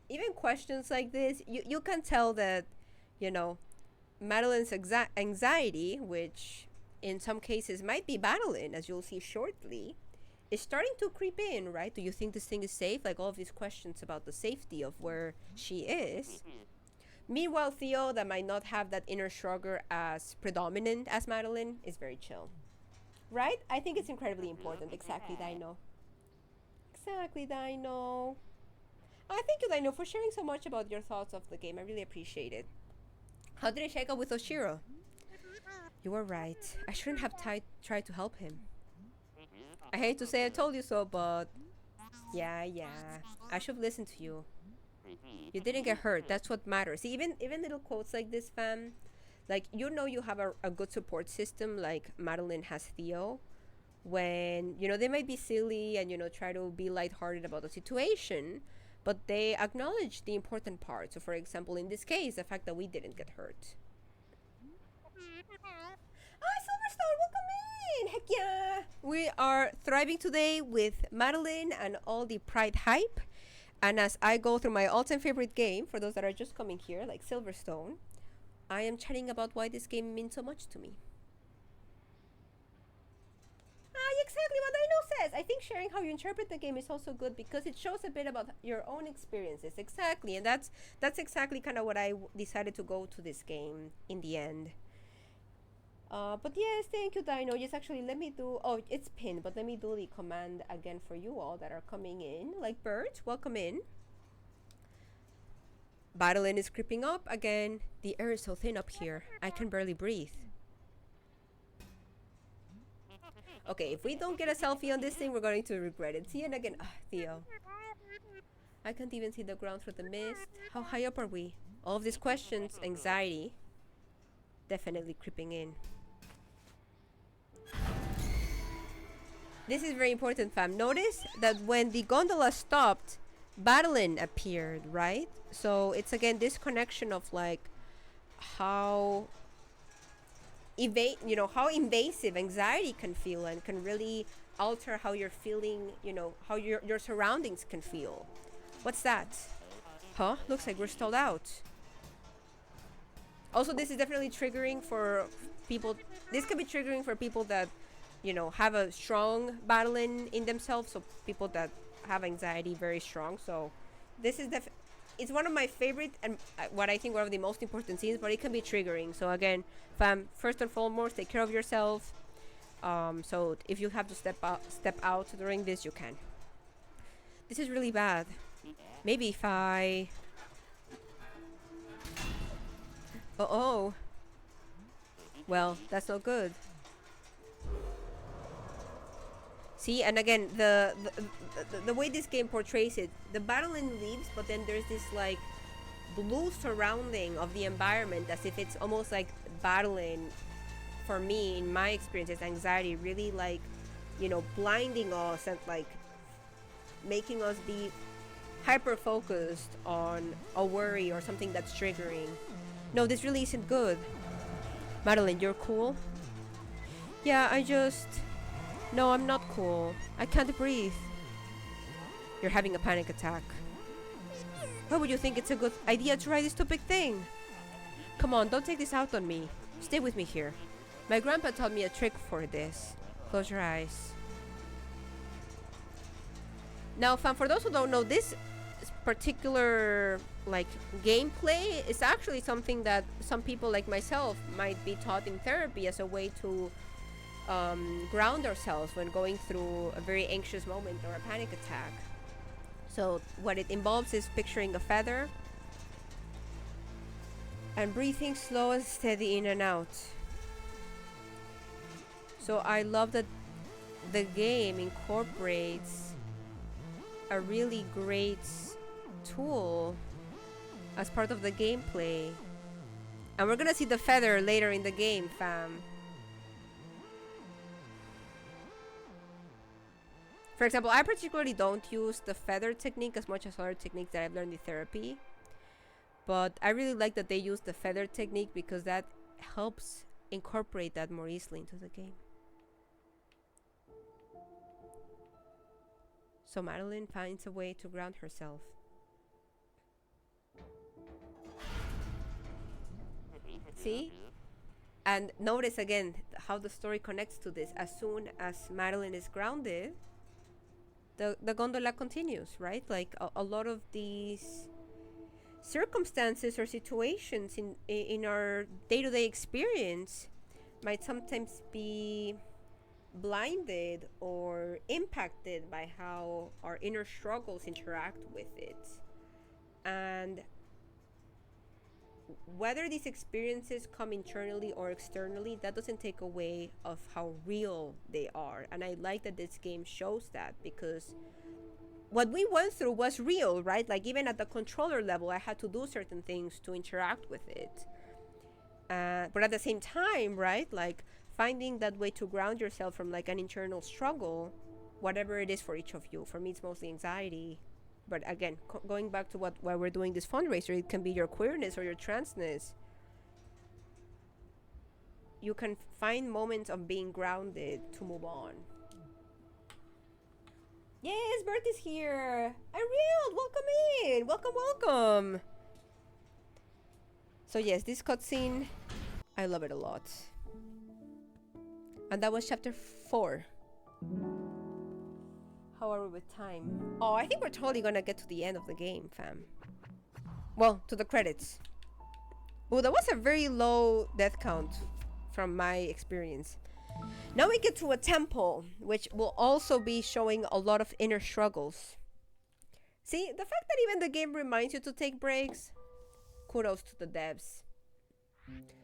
even questions like this, you can tell that, you know, Madeline's anxiety, which in some cases might be battling, as you'll see shortly, is starting to creep in, right? Do you think this thing is safe? Like all of these questions about the safety of where she is. Meanwhile, Theo, that might not have that inner struggle as predominant as Madeline, is very chill. Right? I think it's incredibly important. Exactly, Dino. Exactly, Dino. Thank you, Dino, for sharing so much about your thoughts of the game. I really appreciate it. How did it shake out with Oshiro? You were right. I shouldn't have tried to help him. I hate to say I told you so, but yeah. I should have listened to you. You didn't get hurt. That's what matters. See, even little quotes like this, fam, like, you know, you have a good support system like Madeline has Theo, when, you know, they might be silly and, you know, try to be lighthearted about the situation, but they acknowledge the important part. So for example, in this case, the fact that we didn't get hurt. Silverstone, welcome in! Heck yeah! We are thriving today with Madeline and all the Pride hype. And as I go through my all-time favorite game, for those that are just coming here, like Silverstone, I am chatting about why this game means so much to me. Exactly what Dino says. I think sharing how you interpret the game is also good because it shows a bit about your own experiences. Exactly, and that's exactly kind of what I decided to go to this game in the end. But yes, thank you, Dino. Yes, actually, let me do. Oh, it's pinned, but let me do the command again for you all that are coming in. Like birds, welcome in. Battling is creeping up again. The air is so thin up here, I can barely breathe. Okay, if we don't get a selfie on this thing, we're going to regret it. See, and again, Theo. I can't even see the ground through the mist. How high up are we? All of these questions, anxiety, definitely creeping in. This is very important, fam. Notice that when the gondola stopped, battling appeared, right? So it's again this connection of like how how invasive anxiety can feel and can really alter how you're feeling, how your surroundings can feel. What's that? Huh? Looks like we're stalled out. Also, this is definitely triggering for people. This can be triggering for people that, have a strong battle in themselves. So people that have anxiety very strong. So this is it's one of my favorite and what I think one of the most important scenes, but it can be triggering. So again, fam, first and foremost, take care of yourself. So if you have to step out during this, you can. This is really bad. Maybe if I... Oh. Well, that's not good. See, and again, the way this game portrays it, the battling leaves, but then there's this like blue surrounding of the environment, as if it's almost like battling. For me, in my experience, it's anxiety really like, blinding us and like making us be hyper focused on a worry or something that's triggering. No, this really isn't good. Madeline, you're cool? Yeah, No, I'm not cool. I can't breathe. You're having a panic attack. Why would you think it's a good idea to try this stupid thing? Come on, don't take this out on me. Stay with me here. My grandpa taught me a trick for this. Close your eyes. Now, fam, for those who don't know, this particular like gameplay is actually something that some people like myself might be taught in therapy as a way to ground ourselves when going through a very anxious moment or a panic attack. So what it involves is picturing a feather and breathing slow and steady in and out. So I love that the game incorporates a really great tool as part of the gameplay. And we're gonna see the feather later in the game, fam. For example, I particularly don't use the feather technique as much as other techniques that I've learned in therapy. But I really like that they use the feather technique because that helps incorporate that more easily into the game. So Madeline finds a way to ground herself. See? And notice again how the story connects to this. As soon as Madeline is grounded, the gondola continues, right? Like a lot of these circumstances or situations in our day-to-day experience might sometimes be blinded or impacted by how our inner struggles interact with it. And whether these experiences come internally or externally, that doesn't take away of how real they are. And I like that this game shows that, because what we went through was real, right? Like even at the controller level, I had to do certain things to interact with it. But at the same time, right, like finding that way to ground yourself from like an internal struggle, whatever it is for each of you. For me, it's mostly anxiety. But again, going back to why we're doing this fundraiser, it can be your queerness or your transness. You can find moments of being grounded to move on. Yes, Bert is here. Ariel, welcome in. Welcome. So yes, this cutscene, I love it a lot. And that was chapter 4. How are we with time? Oh, I think we're totally gonna get to the end of the game, fam. Well, to the credits. Oh, that was a very low death count from my experience. Now we get to a temple, which will also be showing a lot of inner struggles. See, the fact that even the game reminds you to take breaks, kudos to the devs.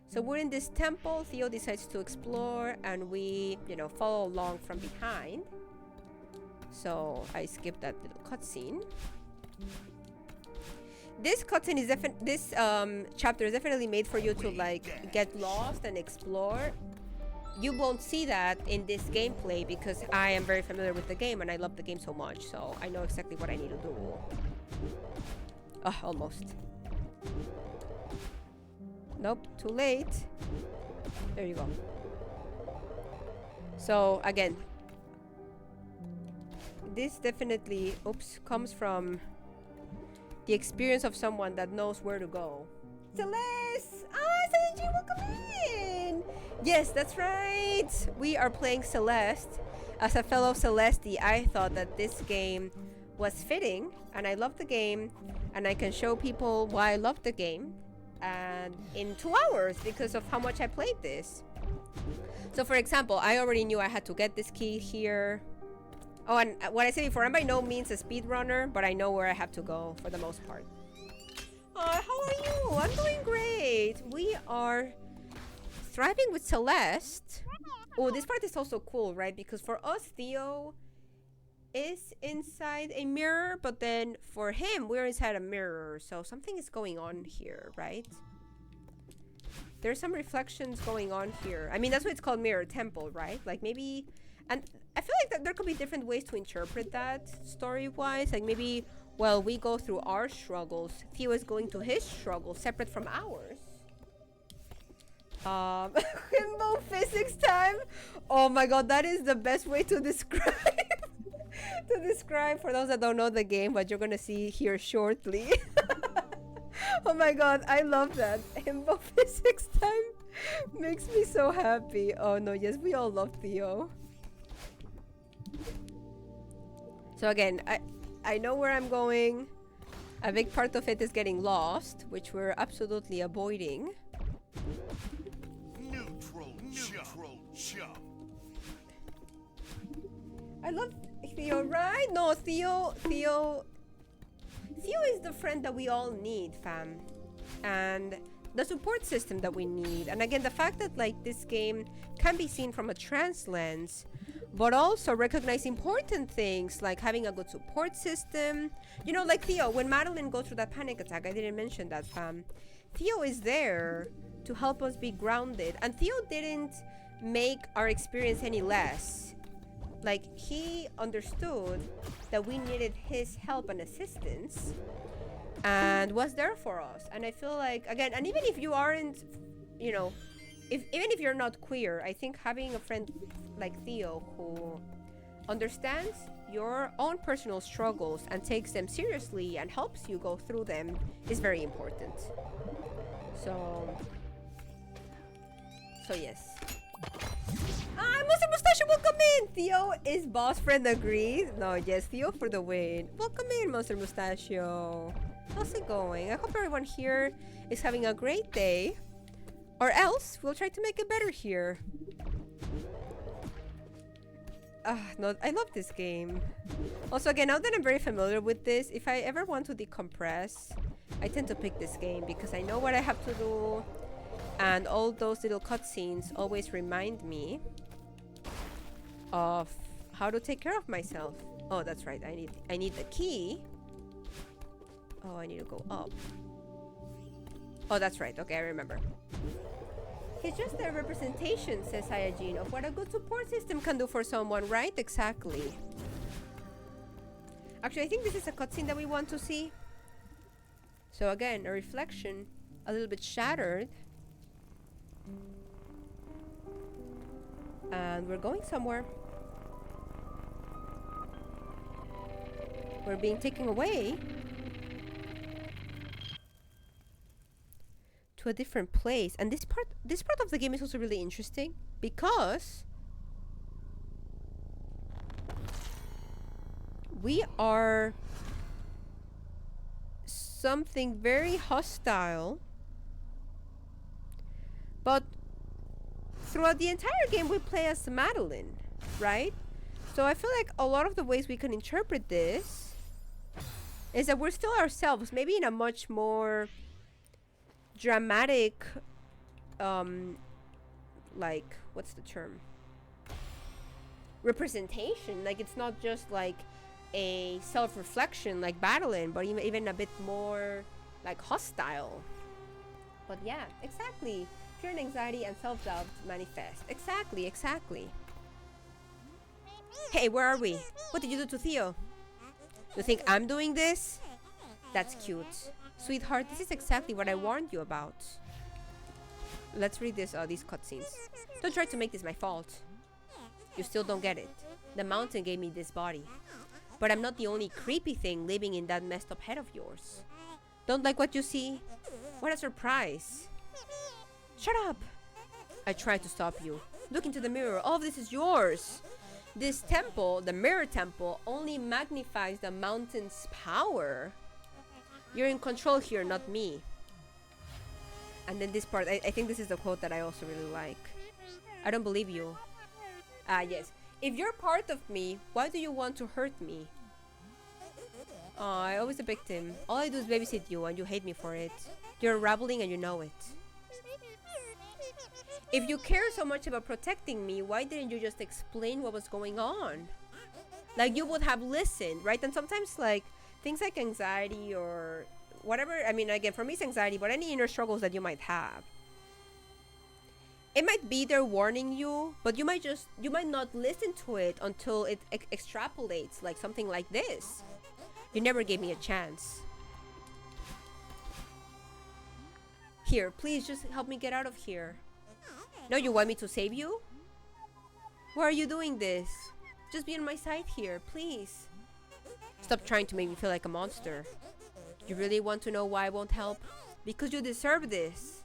So we're in this temple, Theo decides to explore, and we, follow along from behind. So I skipped that little cutscene. This cutscene is this chapter is definitely made for you to like get lost and explore. You won't see that in this gameplay because I am very familiar with the game and I love the game so much, so I know exactly what I need to do. Almost. Nope, too late. There you go. So again, this definitely, comes from the experience of someone that knows where to go. Celeste! Celeste, welcome in! Yes, that's right! We are playing Celeste. As a fellow Celeste, I thought that this game was fitting, and I love the game, and I can show people why I love the game, and in 2 hours because of how much I played this. So for example, I already knew I had to get this key here. Oh, and what I said before, I'm by no means a speedrunner, but I know where I have to go for the most part. How are you? I'm doing great. We are thriving with Celeste. Oh, this part is also cool, right? Because for us, Theo is inside a mirror, but then for him, we're inside a mirror. So something is going on here, right? There's some reflections going on here. I mean, that's why it's called Mirror Temple, right? Like maybe... And I feel like that there could be different ways to interpret that story-wise. Like maybe while we go through our struggles, Theo is going to his struggles separate from ours. Himbo physics time. Oh my god, that is the best way to describe for those that don't know the game, what you're gonna see here shortly. Oh my god, I love that. Himbo physics time makes me so happy. Oh no, yes, we all love Theo. So again, I know where I'm going. A big part of it is getting lost, which we're absolutely avoiding. Neutral jump. I love Theo, right? No, Theo is the friend that we all need, fam. And the support system that we need. And again, the fact that like this game can be seen from a trans lens, but also recognize important things like having a good support system. You know, like Theo, when Madeline goes through that panic attack, I didn't mention that, fam. Theo is there to help us be grounded. And Theo didn't make our experience any less. Like, he understood that we needed his help and assistance and was there for us. And I feel like, again, and even if you aren't, even if you're not queer, I think having a friend like Theo who understands your own personal struggles and takes them seriously and helps you go through them is very important. So yes. Mr. Mustachio, welcome in! Theo is boss friend agrees. No, yes, Theo for the win. Welcome in, Mr. Mustachio. How's it going? I hope everyone here is having a great day. Or else, we'll try to make it better here. No, I love this game. Also, again, now that I'm very familiar with this, if I ever want to decompress, I tend to pick this game because I know what I have to do. And all those little cutscenes always remind me of how to take care of myself. Oh, that's right. I need the key. Oh, I need to go up. Oh, that's right. Okay, I remember. It's just a representation, says Hyajin, of what a good support system can do for someone, right? Exactly. Actually, I think this is a cutscene that we want to see. So again, a reflection, a little bit shattered. And we're going somewhere. We're being taken away to a different place. And this part of the game is also really interesting because we are something very hostile, but throughout the entire game we play as Madeline, right? So I feel like a lot of the ways we can interpret this is that we're still ourselves, maybe in a much more dramatic, like, what's the term? Representation. Like, it's not just like a self-reflection like Madeline, but even a bit more like hostile. But yeah, exactly. Fear and anxiety and self-doubt manifest. Exactly. Hey, where are we? What did you do to Theo? You think I'm doing this? That's cute. Sweetheart, this is exactly what I warned you about. Let's read these cutscenes. Don't try to make this my fault. You still don't get it. The mountain gave me this body. But I'm not the only creepy thing living in that messed up head of yours. Don't like what you see? What a surprise. Shut up! I tried to stop you. Look into the mirror. All of this is yours. This temple, the mirror temple, only magnifies the mountain's power. You're in control here, not me. And then this part, I think this is the quote that I also really like. I don't believe you. Yes. If you're part of me, why do you want to hurt me? I'm always a victim. All I do is babysit you and you hate me for it. You're rabbling and you know it. If you care so much about protecting me, why didn't you just explain what was going on? Like, you would have listened, right? And sometimes, like, things like anxiety or whatever, I mean, again, for me it's anxiety, but any inner struggles that you might have, it might be there warning you, but you might not listen to it until it extrapolates, like something like this. You never gave me a chance. Here, please just help me get out of here. No, you want me to save you? Why are you doing this? Just be on my side here, please. Stop trying to make me feel like a monster. You really want to know why I won't help? Because you deserve this.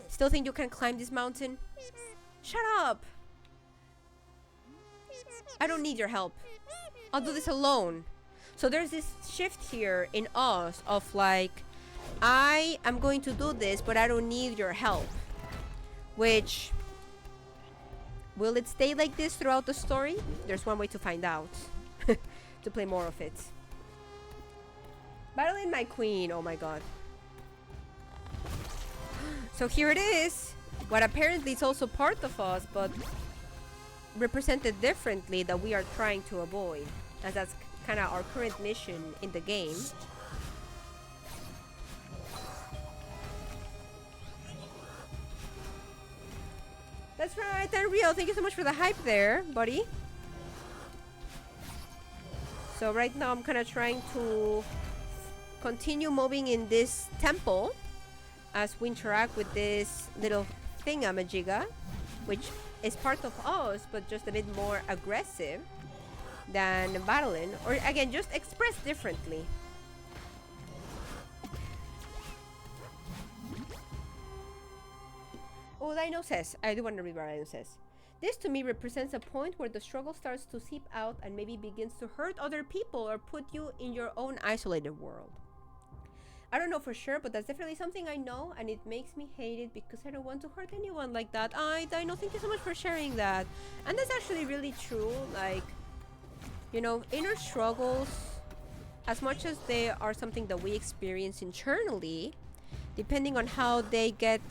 Still think you can climb this mountain? Shut up! I don't need your help. I'll do this alone. So there's this shift here in us of like, I am going to do this, but I don't need your help. Which, will it stay like this throughout the story? There's one way to find out. To play more of it. Battling my queen, oh my god. So here it is. What apparently is also part of us, but represented differently, that we are trying to avoid. As that's kind of our current mission in the game. That's right, Unreal. Thank you so much for the hype there, buddy. So right now I'm kind of trying to continue moving in this temple as we interact with this little thingamajigga, which is part of us, but just a bit more aggressive than Madeline, or again, just expressed differently. Oh, Dino says, I do want to read what Dino says. This to me represents a point where the struggle starts to seep out and maybe begins to hurt other people or put you in your own isolated world. I don't know for sure, but that's definitely something I know, and it makes me hate it because I don't want to hurt anyone like that. Dino, thank you so much for sharing that. And that's actually really true. Like, you know, inner struggles, as much as they are something that we experience internally, depending on how they get,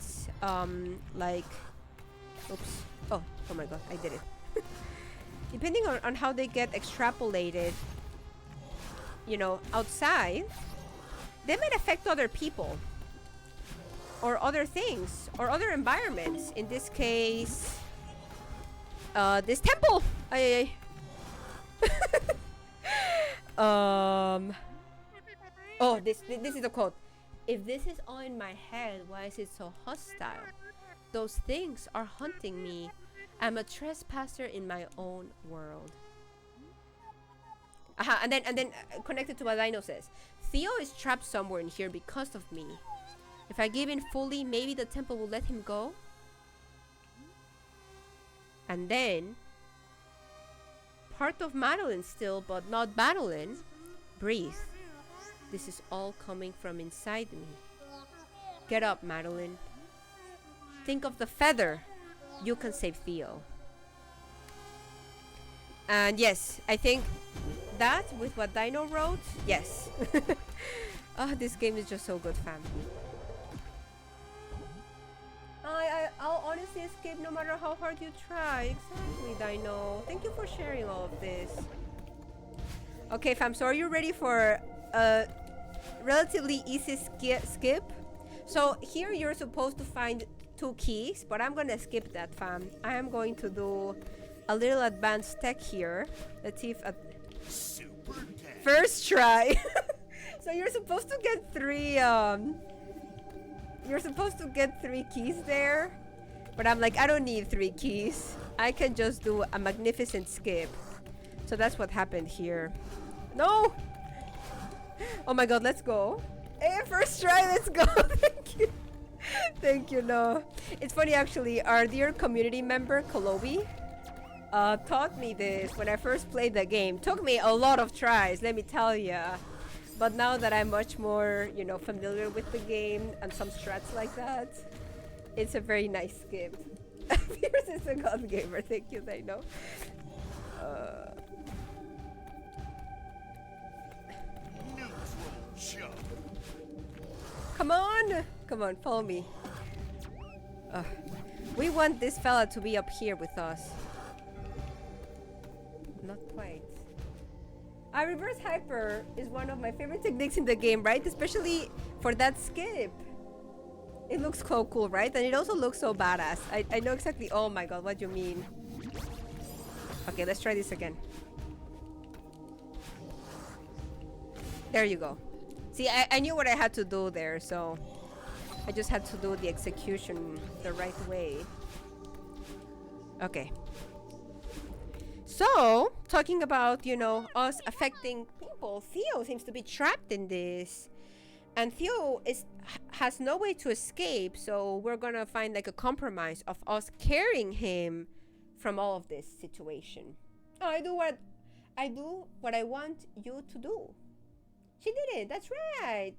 like, oops. Oh my god, I did it. Depending on how they get extrapolated, you know, outside, they might affect other people or other things or other environments. In this case, this temple. Oh, this is the quote. If this is all in my head, why is it so hostile? Those things are hunting me. I'm a trespasser in my own world. And then connected to what Dino says. Theo is trapped somewhere in here because of me. If I give in fully, maybe the temple will let him go. And then, part of Madeline still, but not Madeline. Breathe. This is all coming from inside me. Get up, Madeline. think of the feather. You can save Theo. And yes, I think that with what Dino wrote, yes. Oh, this game is just so good, fam. I'll honestly escape no matter how hard you try. Exactly, Dino. Thank you for sharing all of this. Okay, fam, so are you ready for a relatively easy skip? So here you're supposed to find 2 keys, but I'm gonna skip that, fam. I am going to do a little advanced tech here. Let's see if first try. So you're supposed to get 3 you're supposed to get 3 keys there, but I'm like, I don't need 3 keys. I can just do a magnificent skip. So that's what happened here. No! Oh my god, let's go. Hey, first try, let's go. Thank you. Thank you, no. It's funny actually, our dear community member, Kolobi, taught me this when I first played the game. Took me a lot of tries, let me tell ya. But now that I'm much more, you know, familiar with the game and some strats like that, it's a very nice skip. Pierce is a god gamer, thank you, I know. Come on! Come on, follow me. We want this fella to be up here with us. Not quite. Reverse hyper is one of my favorite techniques in the game, right? Especially for that skip. It looks so cool, right? And it also looks so badass. I know exactly. Oh my god, what you mean. Okay, let's try this again. There you go. See, I knew what I had to do there, so I just had to do the execution the right way. Okay. So, talking about, you know, us affecting people, Theo seems to be trapped in this. And Theo has no way to escape, so we're gonna find like a compromise of us carrying him from all of this situation. Oh, I do what I want you to do. She did it, that's right.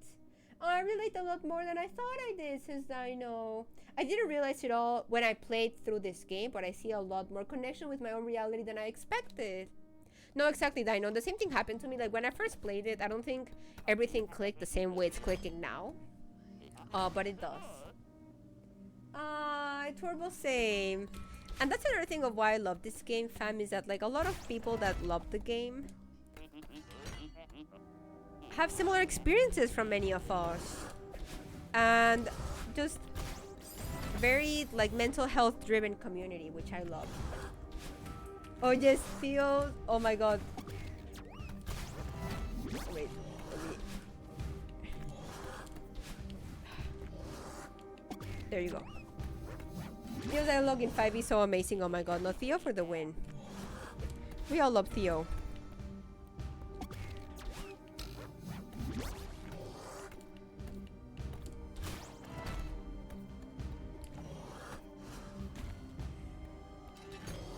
Oh, I relate a lot more than I thought I did, says Dino. I didn't realize it all when I played through this game, but I see a lot more connection with my own reality than I expected. No, exactly, Dino. The same thing happened to me. Like, when I first played it, I don't think everything clicked the same way it's clicking now. But it does. Turbo same. And that's another thing of why I love this game, fam, is that, like, a lot of people that love the game have similar experiences from many of us. And just very, like, mental health driven community, which I love. Oh yes, Theo. Oh my god. Wait, there you go. Theo's dialogue in 5e so amazing. Oh my god. No, Theo for the win. We all love Theo.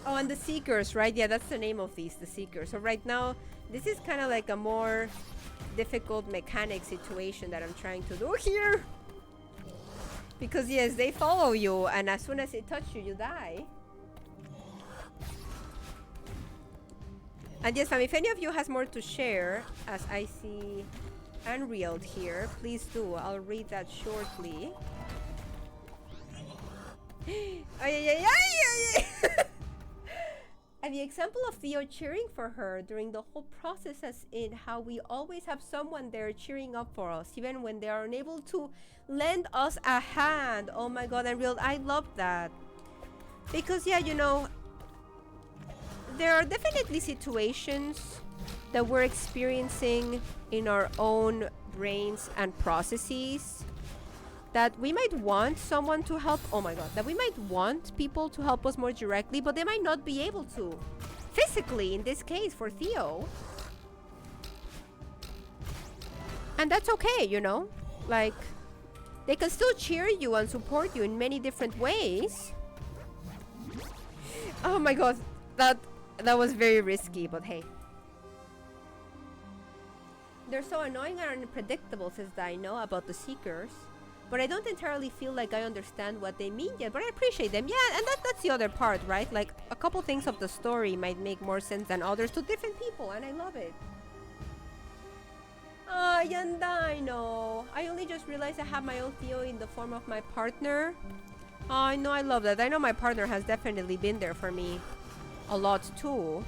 Oh, and the Seekers, right? Yeah, that's the name of these, the Seekers. So right now, this is kind of like a more difficult mechanic situation that I'm trying to do here. Because yes, they follow you, and as soon as they touch you, you die. And yes, fam, if any of you has more to share, as I see Unreal here, please do. I'll read that shortly. Ay, ay, ay, ay, ay. And the example of Theo cheering for her during the whole process, as in how we always have someone there cheering up for us, even when they are unable to lend us a hand. Oh my god, I love that. Because yeah, you know, there are definitely situations that we're experiencing in our own brains and processes that we might want someone to help. Oh my god, that we might want people to help us more directly, but they might not be able to physically, in this case for Theo. And that's okay, you know, like they can still cheer you and support you in many different ways. Oh my god, that was very risky, but hey. They're so annoying and unpredictable, says Dino about the Seekers. but I don't entirely feel like I understand what they mean yet, but I appreciate them. Yeah, and that's the other part, right? Like, a couple things of the story might make more sense than others to different people, and I love it. Ah, Yanda, I know. I only just realized I have my old Theo in the form of my partner. Oh, I know, I love that. I know my partner has definitely been there for me a lot too.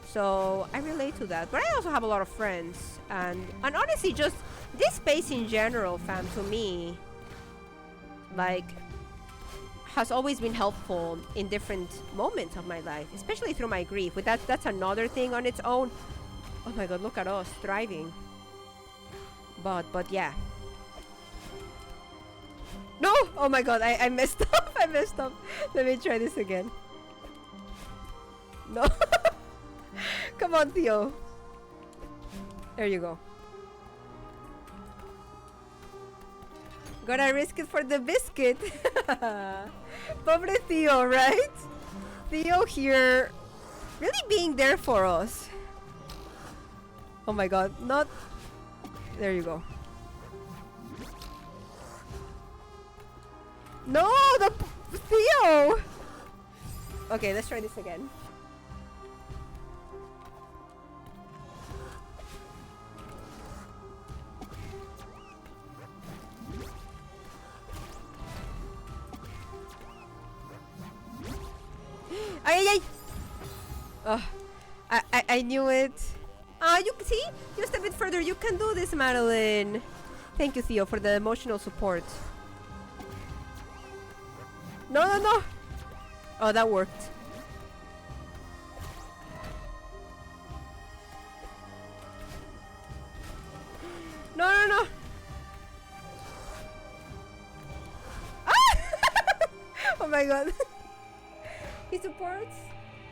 So I relate to that. But I also have a lot of friends. And honestly, just this space in general, fam, to me, like, has always been helpful in different moments of my life, especially through my grief. But that's another thing on its own. Oh my god, look at us thriving. But yeah. No! Oh my god, I messed up. I messed up. Let me try this again. No. Come on, Theo. There you go. Gotta risk it for the biscuit. Pobre Theo, right? Theo here really being there for us. Oh my god, not... There you go. No, the Theo! Okay, let's try this again. Ay, ay, ay! Oh, I knew it. You see? Just a bit further. You can do this, Madeline. Thank you, Theo, for the emotional support. No, no, no! Oh, that worked. No, no, no! Ah! Oh my god. He supports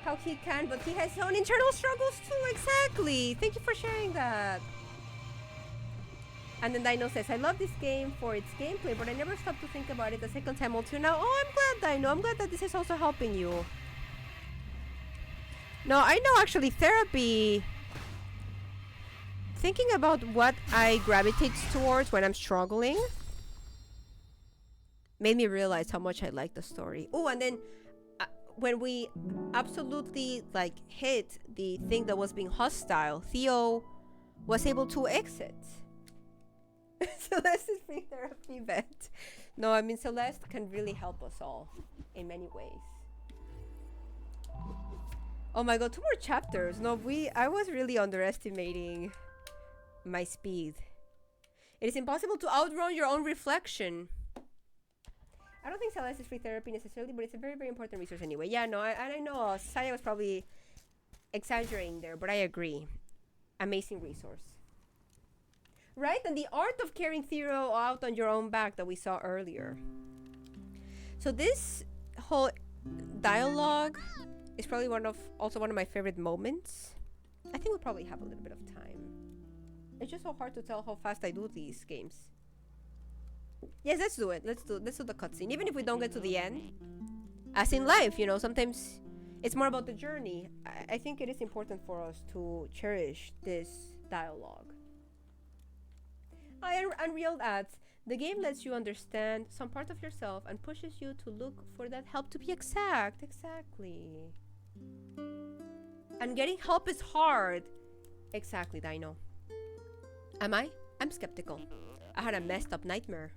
how he can, but he has his own internal struggles too. Exactly. Thank you for sharing that. And then Dino says, I love this game for its gameplay, but I never stopped to think about it the second time until now. Oh, I'm glad, Dino. I'm glad that this is also helping you. No, I know actually therapy... Thinking about what I gravitate towards when I'm struggling made me realize how much I like the story. Oh, and then when we absolutely like hit the thing that was being hostile, Theo was able to exit. Celeste is free therapy vet. No, I mean Celeste can really help us all in many ways. Oh my god, 2 more chapters. No, I was really underestimating my speed. It is impossible to outrun your own reflection. I don't think Celeste is free therapy necessarily, but it's a very, very important resource anyway. Yeah, no, I know Saya was probably exaggerating there, but I agree. Amazing resource. Right? And the art of carrying Theo out on your own back that we saw earlier. So this whole dialogue is probably also one of my favorite moments. I think we'll probably have a little bit of time. It's just so hard to tell how fast I do these games. Yes, let's do it. Let's do the cutscene. Even if we don't get to the end. As in life, you know, sometimes it's more about the journey. I think it is important for us to cherish this dialogue. Unreal adds, the game lets you understand some part of yourself and pushes you to look for that help to be exact. Exactly. And getting help is hard. Exactly, Dino. Am I? I'm skeptical. I had a messed up nightmare.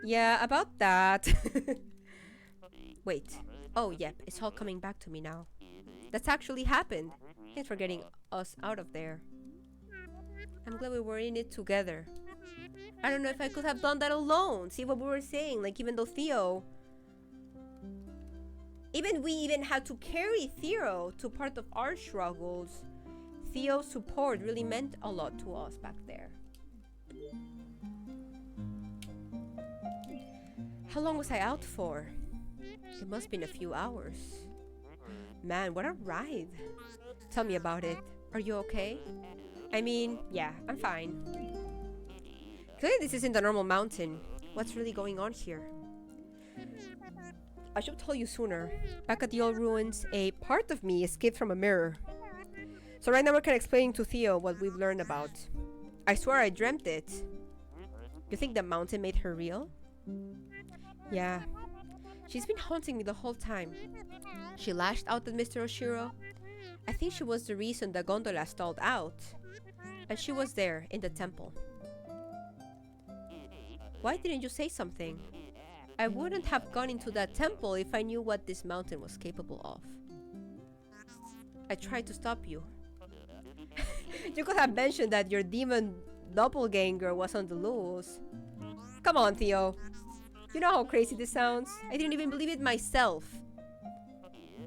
Yeah, about that. Wait. Oh, yep. It's all coming back to me now. That's actually happened. Thanks for getting us out of there. I'm glad we were in it together. I don't know if I could have done that alone. See what we were saying? Like, even though Theo... we even had to carry Theo to part of our struggles. Theo's support really meant a lot to us back there. How long was I out for? It must have been a few hours. Man, what a ride. Tell me about it. Are you okay? I mean, yeah, I'm fine. Clearly this isn't a normal mountain. What's really going on here? I should tell you sooner. Back at the old ruins, a part of me escaped from a mirror. So right now we're kind of explaining to Theo what we've learned about. I swear I dreamt it. You think the mountain made her real? Yeah. She's been haunting me the whole time. She lashed out at Mr. Oshiro. I think she was the reason the gondola stalled out. And she was there, in the temple. Why didn't you say something? I wouldn't have gone into that temple if I knew what this mountain was capable of. I tried to stop you. You could have mentioned that your demon doppelganger was on the loose. Come on, Theo. You know how crazy this sounds? I didn't even believe it myself.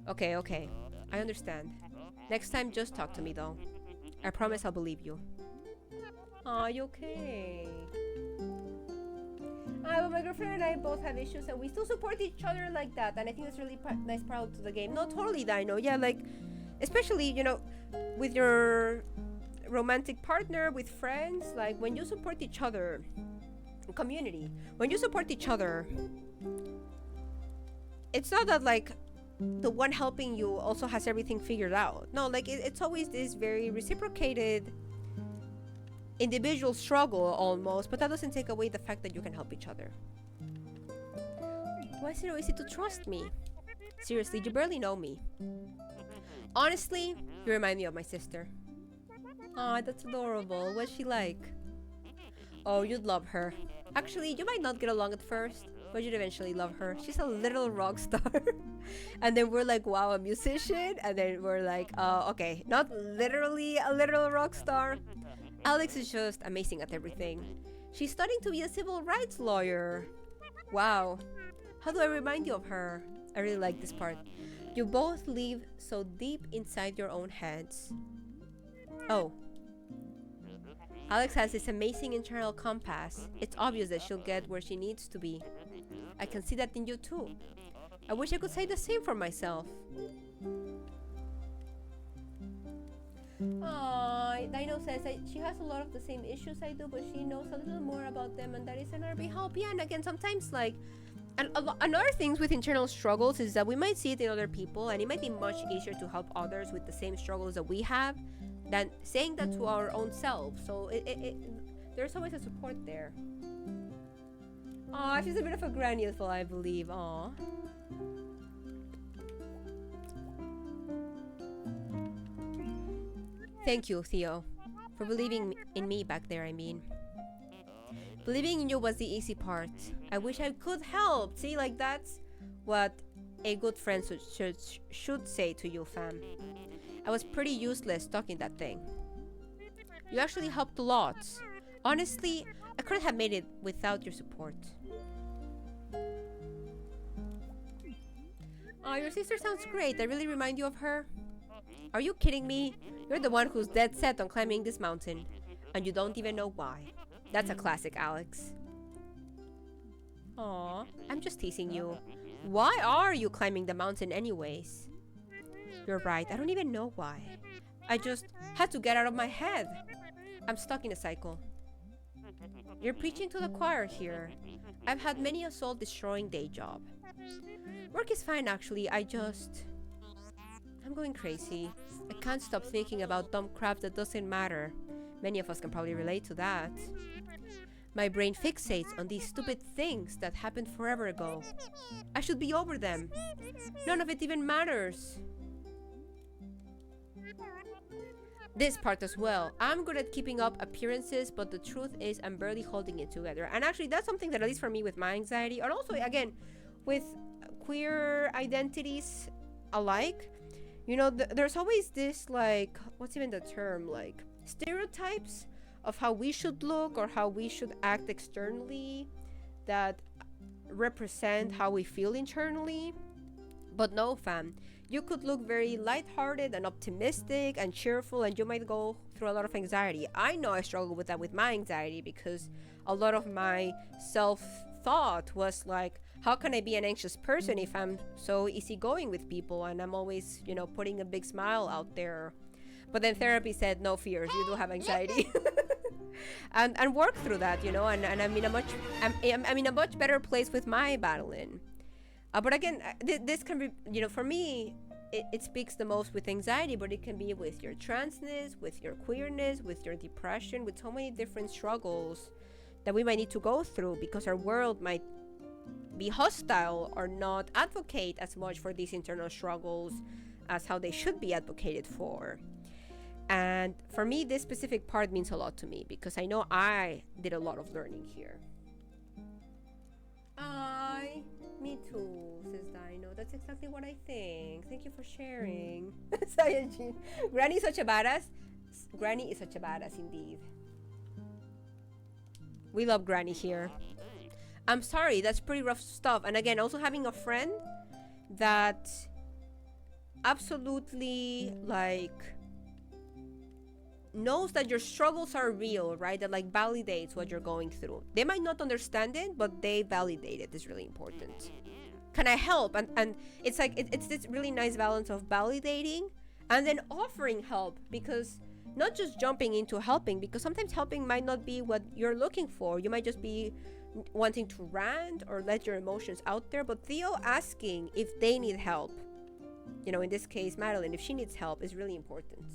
Okay, okay. I understand. Next time, just talk to me, though. I promise I'll believe you. Aw, you okay? Well, my girlfriend and I both have issues, and we still support each other like that. And I think that's really nice part to the game. No, totally, Dino. Yeah, like, especially, you know, with your romantic partner, with friends, like, when you support each other, community, when you support each other, it's not that, like, the one helping you also has everything figured out. No, like, it's always this very reciprocated individual struggle almost, but that doesn't take away the fact that you can help each other. Why is it so easy to trust me? Seriously, you barely know me. Honestly, you remind me of my sister. Aw, that's adorable. What's she like? Oh, you'd love her. Actually, you might not get along at first, but you'd eventually love her. She's a little rock star. And then we're like, wow, a musician? And then we're like, okay, not literally a literal rock star. Alex is just amazing at everything. She's studying to be a civil rights lawyer. Wow. How do I remind you of her? I really like this part. You both live so deep inside your own heads. Oh. Alex has this amazing internal compass. It's obvious that she'll get where she needs to be. I can see that in you too. I wish I could say the same for myself. Aww, Dino says that she has a lot of the same issues I do, but she knows a little more about them, and that is an RB help. Yeah, and again, sometimes, like, another things with internal struggles is that we might see it in other people, and it might be much easier to help others with the same struggles that we have than saying that to our own selves. So there's always a support there. Aw, she's a bit of a granny as well, I believe. Aw. Thank you, Theo, for believing in me back there, I mean. Believing in you was the easy part. I wish I could help. See, like, that's what a good friend should say to you, fam. I was pretty useless talking that thing. You actually helped a lot. Honestly, I couldn't have made it without your support. Oh, your sister sounds great. I really remind you of her. Are you kidding me? You're the one who's dead set on climbing this mountain, and you don't even know why. That's a classic, Alex. Aw, I'm just teasing you. Why are you climbing the mountain anyways? You're right, I don't even know why. I just had to get out of my head. I'm stuck in a cycle. You're preaching to the choir here. I've had many a soul-destroying day job. Work is fine, actually. I'm going crazy. I can't stop thinking about dumb crap that doesn't matter. Many of us can probably relate to that. My brain fixates on these stupid things that happened forever ago. I should be over them. None of it even matters. This part as well. I'm good at keeping up appearances, but the truth is I'm barely holding it together. And actually, that's something that, at least for me, with my anxiety, and also, again, with queer identities alike, you know, there's always this, like, what's even the term, like, stereotypes of how we should look or how we should act externally that represent how we feel internally. But no, fam, you could look very lighthearted and optimistic and cheerful, and you might go through a lot of anxiety. I know I struggle with that with my anxiety, because a lot of my self-thought was like, how can I be an anxious person if I'm so easygoing with people and I'm always, you know, putting a big smile out there? But then therapy said, no fears, you do have anxiety. and work through that, you know, and I'm in a much better place with my battling. But again, this can be, you know, for me, it speaks the most with anxiety, but it can be with your transness, with your queerness, with your depression, with so many different struggles that we might need to go through because our world might be hostile or not advocate as much for these internal struggles as how they should be advocated for. And for me, this specific part means a lot to me because I know I did a lot of learning here. Me too, says Dino. That's exactly what I think. Thank you for sharing. Sayajin. Granny is such a badass. Granny is such a badass indeed. We love Granny here. I'm sorry, that's pretty rough stuff. And again, also having a friend that absolutely knows that your struggles are real, right? That validates what you're going through. They might not understand it, but they validate it is really important. Can I help? And it's it's this really nice balance of validating and then offering help, because not just jumping into helping, because sometimes helping might not be what you're looking for. You might just be wanting to rant or let your emotions out there. But Theo asking if they need help, in this case, Madeline, if she needs help, is really important.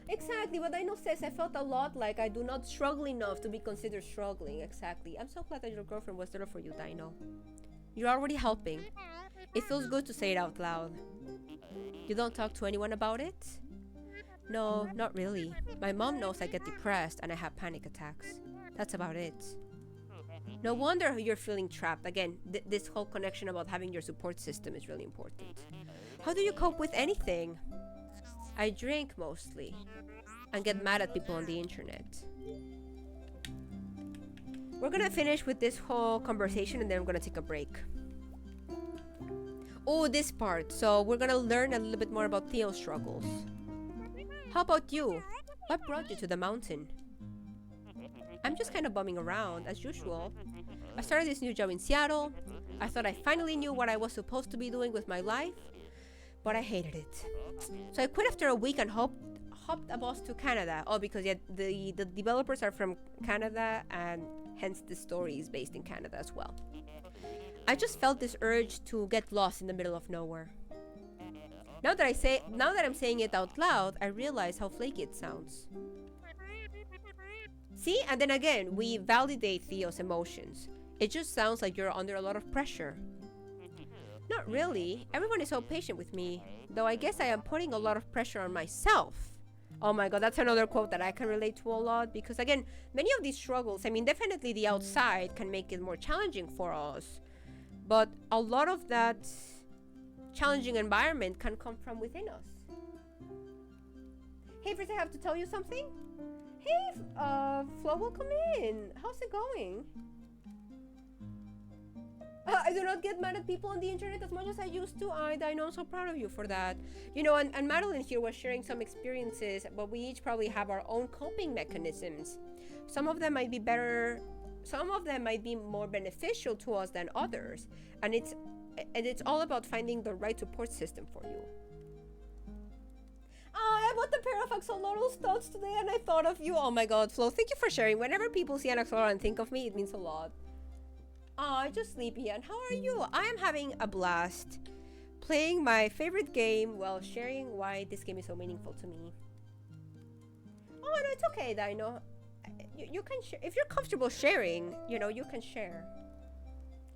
Exactly what Dino says. I felt a lot like I do not struggle enough to be considered struggling. Exactly. I'm so glad that your girlfriend was there for you, Dino. You're already helping. It feels good to say it out loud. You don't talk to anyone about it? No, not really. My mom knows I get depressed and I have panic attacks. That's about it. No wonder you're feeling trapped. Again, this whole connection about having your support system is really important. How do you cope with anything? I drink mostly and get mad at people on the internet. We're gonna finish with this whole conversation and then we're gonna take a break. Oh, this part. So we're gonna learn a little bit more about Theo's struggles. How about you? What brought you to the mountain? I'm just kind of bumming around as usual. I started this new job in Seattle. I thought I finally knew what I was supposed to be doing with my life, but I hated it. So I quit after a week and hopped a bus to Canada. Oh, because the developers are from Canada, and hence the story is based in Canada as well. I just felt this urge to get lost in the middle of nowhere. Now that I'm saying it out loud, I realize how flaky it sounds. See, and then again, we validate Theo's emotions. It just sounds like you're under a lot of pressure. Not really. Everyone is so patient with me, though I guess I am putting a lot of pressure on myself. Oh my god, that's another quote that I can relate to a lot, because again, many of these struggles, definitely the outside can make it more challenging for us, but a lot of that challenging environment can come from within us. Hey, first I have to tell you something. Hey, Flo, welcome in. How's it going? I do not get mad at people on the internet as much as I used to. I know, I'm so proud of you for that. And Madeline here was sharing some experiences, but we each probably have our own coping mechanisms. Some of them might be better, some of them might be more beneficial to us than others. And it's all about finding the right support system for you. I bought a pair of axolotl studs today and I thought of you. Oh my god, Flo, thank you for sharing. Whenever people see an axolotl and think of me, it means a lot. I'm just sleepy. And how are you? I am having a blast playing my favorite game while sharing why this game is so meaningful to me. Oh, no, it's okay, Dino. You can share. If you're comfortable sharing, you can share.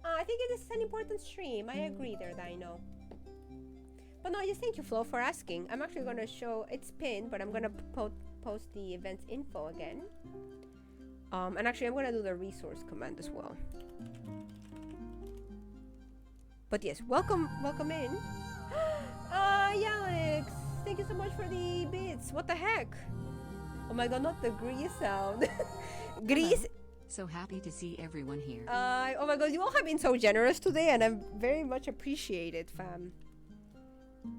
I think it is an important stream. I agree there, Dino. But no, just thank you, Flo, for asking. I'm actually going to show, it's pinned, but I'm going to post the event's info again. And actually, I'm going to do the resource command as well. But yes, welcome in. Alex, thank you so much for the bits. What the heck? Oh my god, not the grease sound. Grease. So happy to see everyone here. Oh my god, you all have been so generous today, and I'm very much appreciated, fam.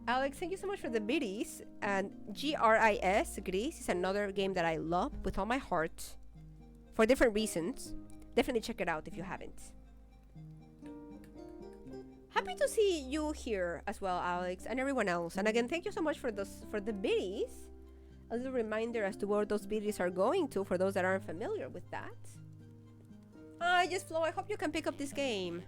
Alex, thank you so much for the biddies. And GRIS, Grease, is another game that I love with all my heart for different reasons. Definitely check it out if you haven't. Happy to see you here as well, Alex, and everyone else. And again, thank you so much for the biddies. A little reminder as to where those biddies are going to for those that aren't familiar with that. Flo, I hope you can pick up this game.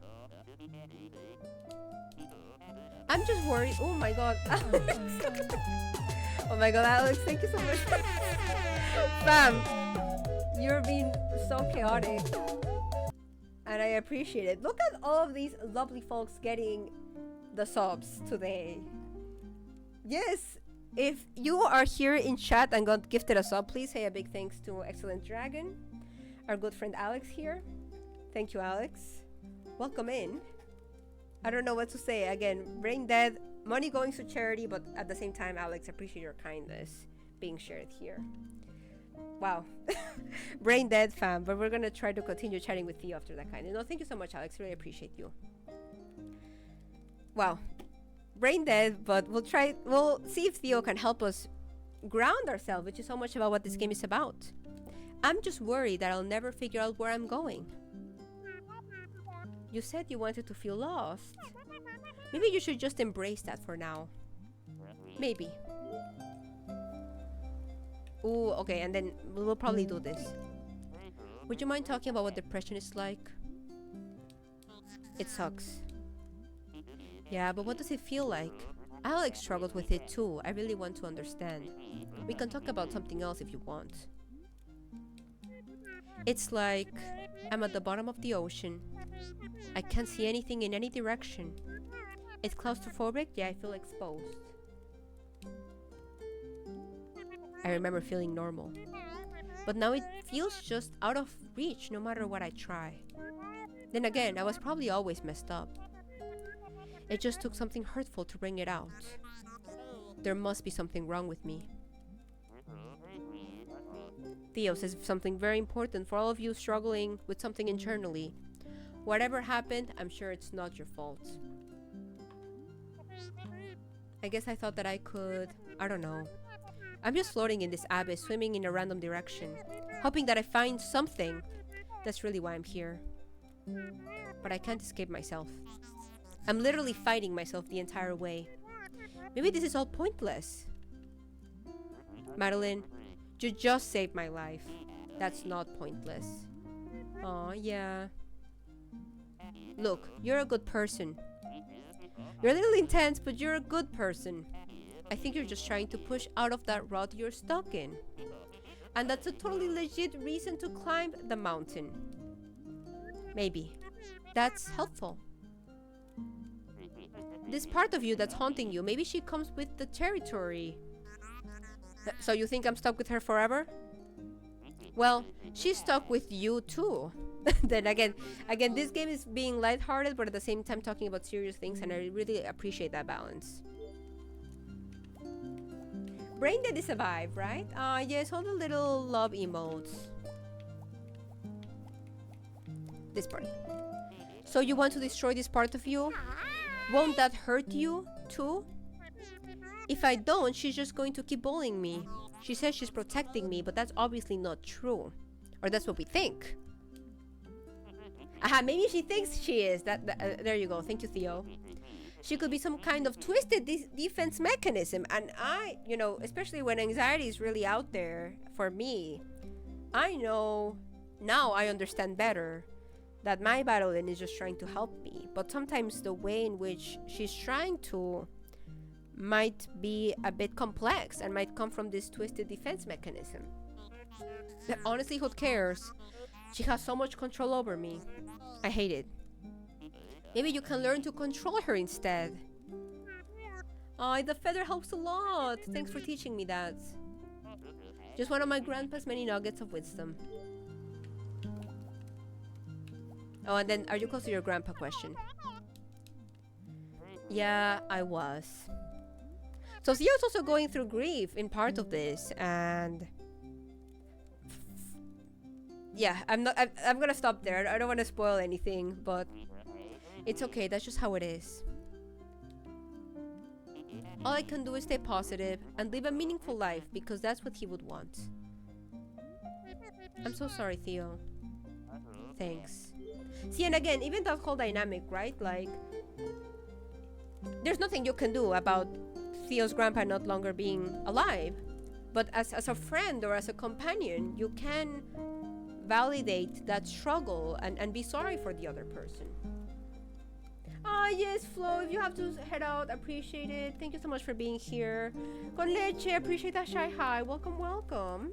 I'm just worried. Oh my god, Alex. Oh my god, Alex, thank you so much. Fam, You're being so chaotic. And I appreciate it. Look at all of these lovely folks getting the subs today. Yes, if you are here in chat and got gifted a sub, please say a big thanks to Excellent Dragon, our good friend Alex here. Thank you, Alex. Welcome in. I don't know what to say. Again, brain dead, money going to charity, but at the same time, Alex, appreciate your kindness being shared here. Wow. Brain dead, fam, but we're gonna try to continue chatting with you after that kindness. No, thank you so much, Alex. Really appreciate you. Wow. Brain dead, but we'll see if Theo can help us ground ourselves, which is so much about what this game is about. I'm just worried that I'll never figure out where I'm going. You said you wanted to feel lost. Maybe you should just embrace that for now. Maybe. Ooh, okay, and then we'll probably do this. Would you mind talking about what depression is like? It sucks. Yeah, but what does it feel like? Alex struggled with it too. I really want to understand. We can talk about something else if you want. It's like I'm at the bottom of the ocean. I can't see anything in any direction. It's claustrophobic, yeah, I feel exposed. I remember feeling normal. But now it feels just out of reach no matter what I try. Then again, I was probably always messed up. It just took something hurtful to bring it out. There must be something wrong with me. Theo says something very important for all of you struggling with something internally. Whatever happened, I'm sure it's not your fault. I guess I thought that I could... I don't know. I'm just floating in this abyss, swimming in a random direction, hoping that I find something. That's really why I'm here. But I can't escape myself. I'm literally fighting myself the entire way. Maybe this is all pointless. Madeline, you just saved my life. That's not pointless. Aw, yeah. Look, you're a good person. You're a little intense, but you're a good person. I think you're just trying to push out of that rut you're stuck in. And that's a totally legit reason to climb the mountain. Maybe. That's helpful. This part of you that's haunting you, maybe she comes with the territory. So you think I'm stuck with her forever? Well, she's stuck with you too. Then again, this game is being lighthearted, but at the same time talking about serious things, and I really appreciate that balance. Brain dead is a vibe, right? Yes, all the little love emotes. This part. So you want to destroy this part of you? Won't that hurt you too? If I don't, she's just going to keep bullying me. She says she's protecting me, but that's obviously not true. Or that's what we think. Aha, maybe she thinks she is. There you go. Thank you, Theo. She could be some kind of twisted defense mechanism. And I, especially when anxiety is really out there for me, I know, now I understand better that my battling is just trying to help me. But sometimes the way in which she's trying to might be a bit complex and might come from this twisted defense mechanism. Honestly, who cares? She has so much control over me. I hate it. Maybe you can learn to control her instead. Oh, the feather helps a lot. Thanks for teaching me that. Just one of my grandpa's many nuggets of wisdom. Oh, and then, are you close to your grandpa question? Yeah, I was. So Theo's also going through grief in part of this, and... yeah, I'm gonna stop there. I don't want to spoil anything, but... it's okay, that's just how it is. All I can do is stay positive and live a meaningful life, because that's what he would want. I'm so sorry, Theo. Thanks. See, and again, even that whole dynamic, right? Like, there's nothing you can do about Theo's grandpa not longer being alive. But as a friend or as a companion, you can validate that struggle and be sorry for the other person. Ah, yes, Flo, if you have to head out, appreciate it. Thank you so much for being here. Con leche, appreciate that shy hi. Welcome, welcome.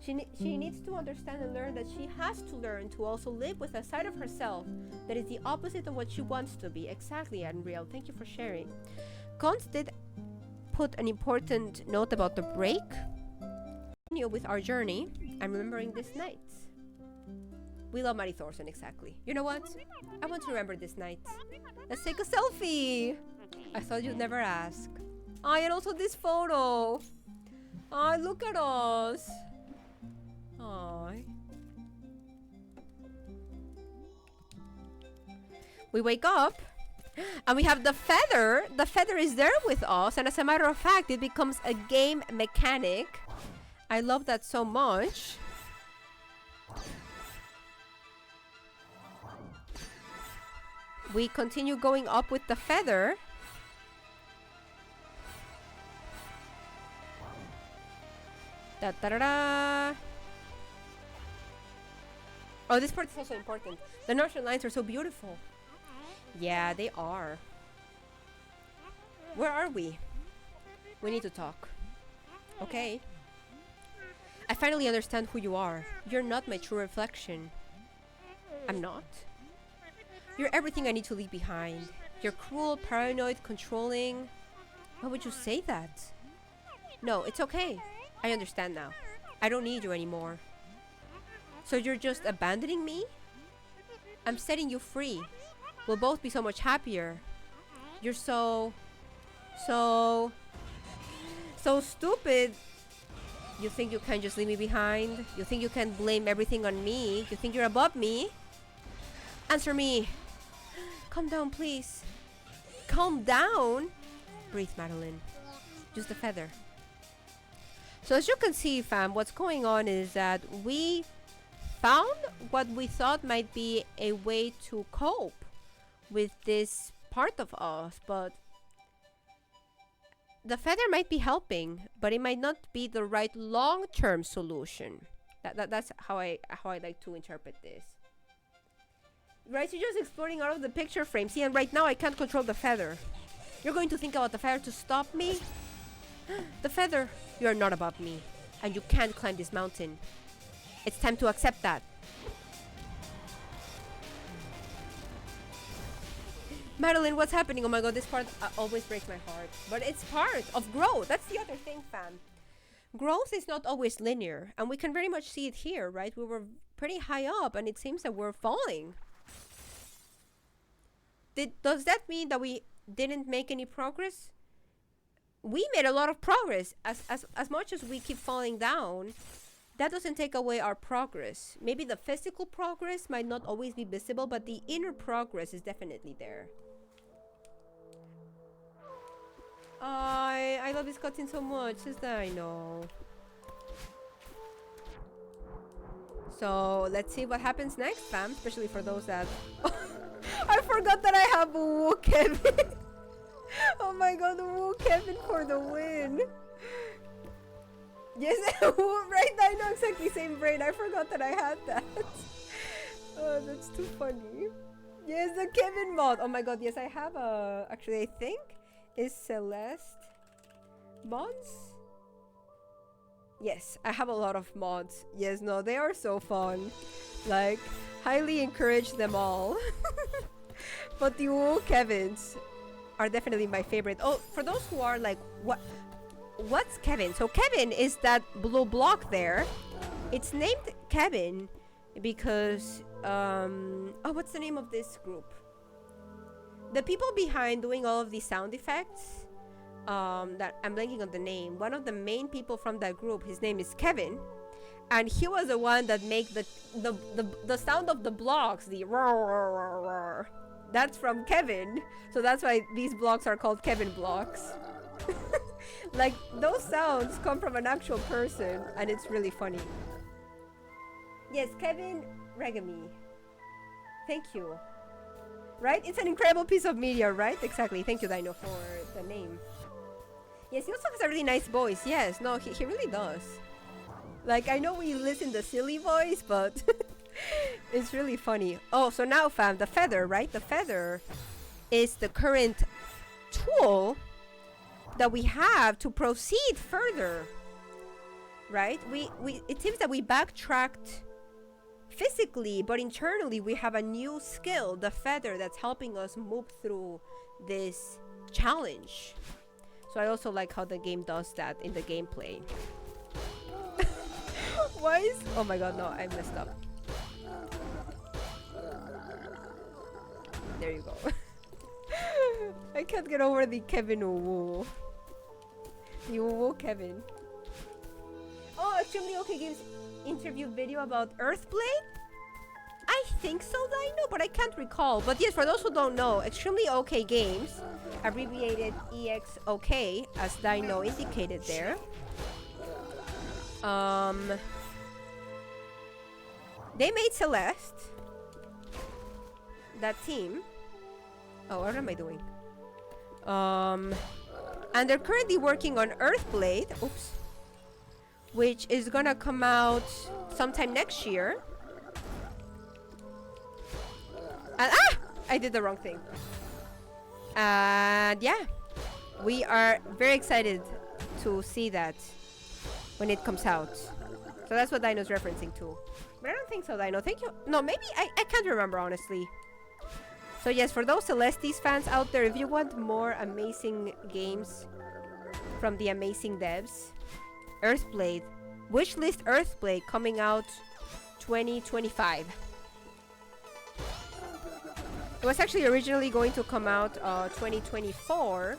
She needs to understand and learn that she has to learn to also live with a side of herself that is the opposite of what she wants to be. Exactly, Unreal. Thank you for sharing. Cons did put an important note about the break. Continue with our journey and remembering this night. We love Mary Thorson, exactly. You know what? I want to remember this night. Let's take a selfie. I thought you'd never ask. Ah, and also this photo. Ah, look at us. Aw. We wake up and we have the feather. The feather is there with us, and as a matter of fact, it becomes a game mechanic. I love that so much. We continue going up with the feather. Da da da da. Oh, this part is also important. The northern lights are so beautiful. Yeah, they are. Where are we? We need to talk. Okay. I finally understand who you are. You're not my true reflection. I'm not? You're everything I need to leave behind. You're cruel, paranoid, controlling. Why would you say that? No, it's okay. I understand now. I don't need you anymore. So you're just abandoning me? I'm setting you free. We'll both be so much happier. You're so stupid. You think you can just leave me behind? You think you can blame everything on me? You think you're above me? Answer me. Calm down, please. Calm down. Breathe, Madeline. Just a feather. So as you can see, fam, what's going on is that we found what we thought might be a way to cope with this part of us, but the feather might be helping, but it might not be the right long-term solution. That's how I like to interpret this. Right, so you're just exploring out of the picture frame. See, and right now I can't control the feather. You're going to think about the feather to stop me? The feather, you are not above me, and you can't climb this mountain. It's time to accept that. Madeline, what's happening? Oh my god, this part always breaks my heart. But it's part of growth. That's the other thing, fam. Growth is not always linear, and we can very much see it here, right? We were pretty high up, and it seems that we're falling. Does that mean that we didn't make any progress? We made a lot of progress. As much as we keep falling down, that doesn't take away our progress. Maybe the physical progress might not always be visible, but the inner progress is definitely there. I love this cutscene so much. Just that I know. So let's see what happens next, fam. Especially for those that... I forgot that I have Woo Kevin. Oh my god, Woo Kevin for the win. Yes, right, I know exactly, same brain. I forgot that I had that. Oh, that's too funny. Yes, the Kevin mod. Oh my god, yes, I have a... Actually, I think is Celeste mods? Yes, I have a lot of mods. Yes, no, they are so fun. Like, highly encourage them all. But the Woo Kevins are definitely my favorite. Oh, for those who are like, what's Kevin? So Kevin is that blue block there. It's named Kevin because oh, what's the name of this group? The people behind doing all of these sound effects, that I'm blanking on the name. One of the main people from that group, his name is Kevin, and he was the one that made the sound of the blocks, the roar, roar, roar, roar. That's from Kevin, so that's why these blocks are called Kevin blocks. Like, those sounds come from an actual person, and it's really funny. Yes, Kevin Regami. Thank you. Right? It's an incredible piece of media, right? Exactly. Thank you, Dino, for the name. Yes, he also has a really nice voice. Yes, no, he really does. Like, I know we listen to silly voice, but it's really funny. Oh, so now, fam, the feather, right? The feather is the current tool that we have to proceed further. right? It seems that we backtracked physically, but internally we have a new skill, the feather, that's helping us move through this challenge. So I also like how the game does that in the gameplay. Why is... Oh my god, no, I messed up. There you go. I can't get over the Kevin Uwu. The Uwu Kevin. Oh, Extremely OK Games interview video about Earthblade? I think so, Dino, but I can't recall. But yes, for those who don't know, Extremely OK Games, abbreviated EXOK, as Dino indicated there. They made Celeste. That team. Oh, what am I doing? And they're currently working on Earthblade. Oops. Which is gonna come out sometime next year. And I did the wrong thing. And yeah, we are very excited to see that when it comes out. So that's what Dino's referencing to. But I don't think so, Dino. Thank you. No, maybe I can't remember, honestly. So yes, for those Celestes fans out there, if you want more amazing games from the amazing devs, Earthblade, wishlist Earthblade coming out 2025. It was actually originally going to come out 2024,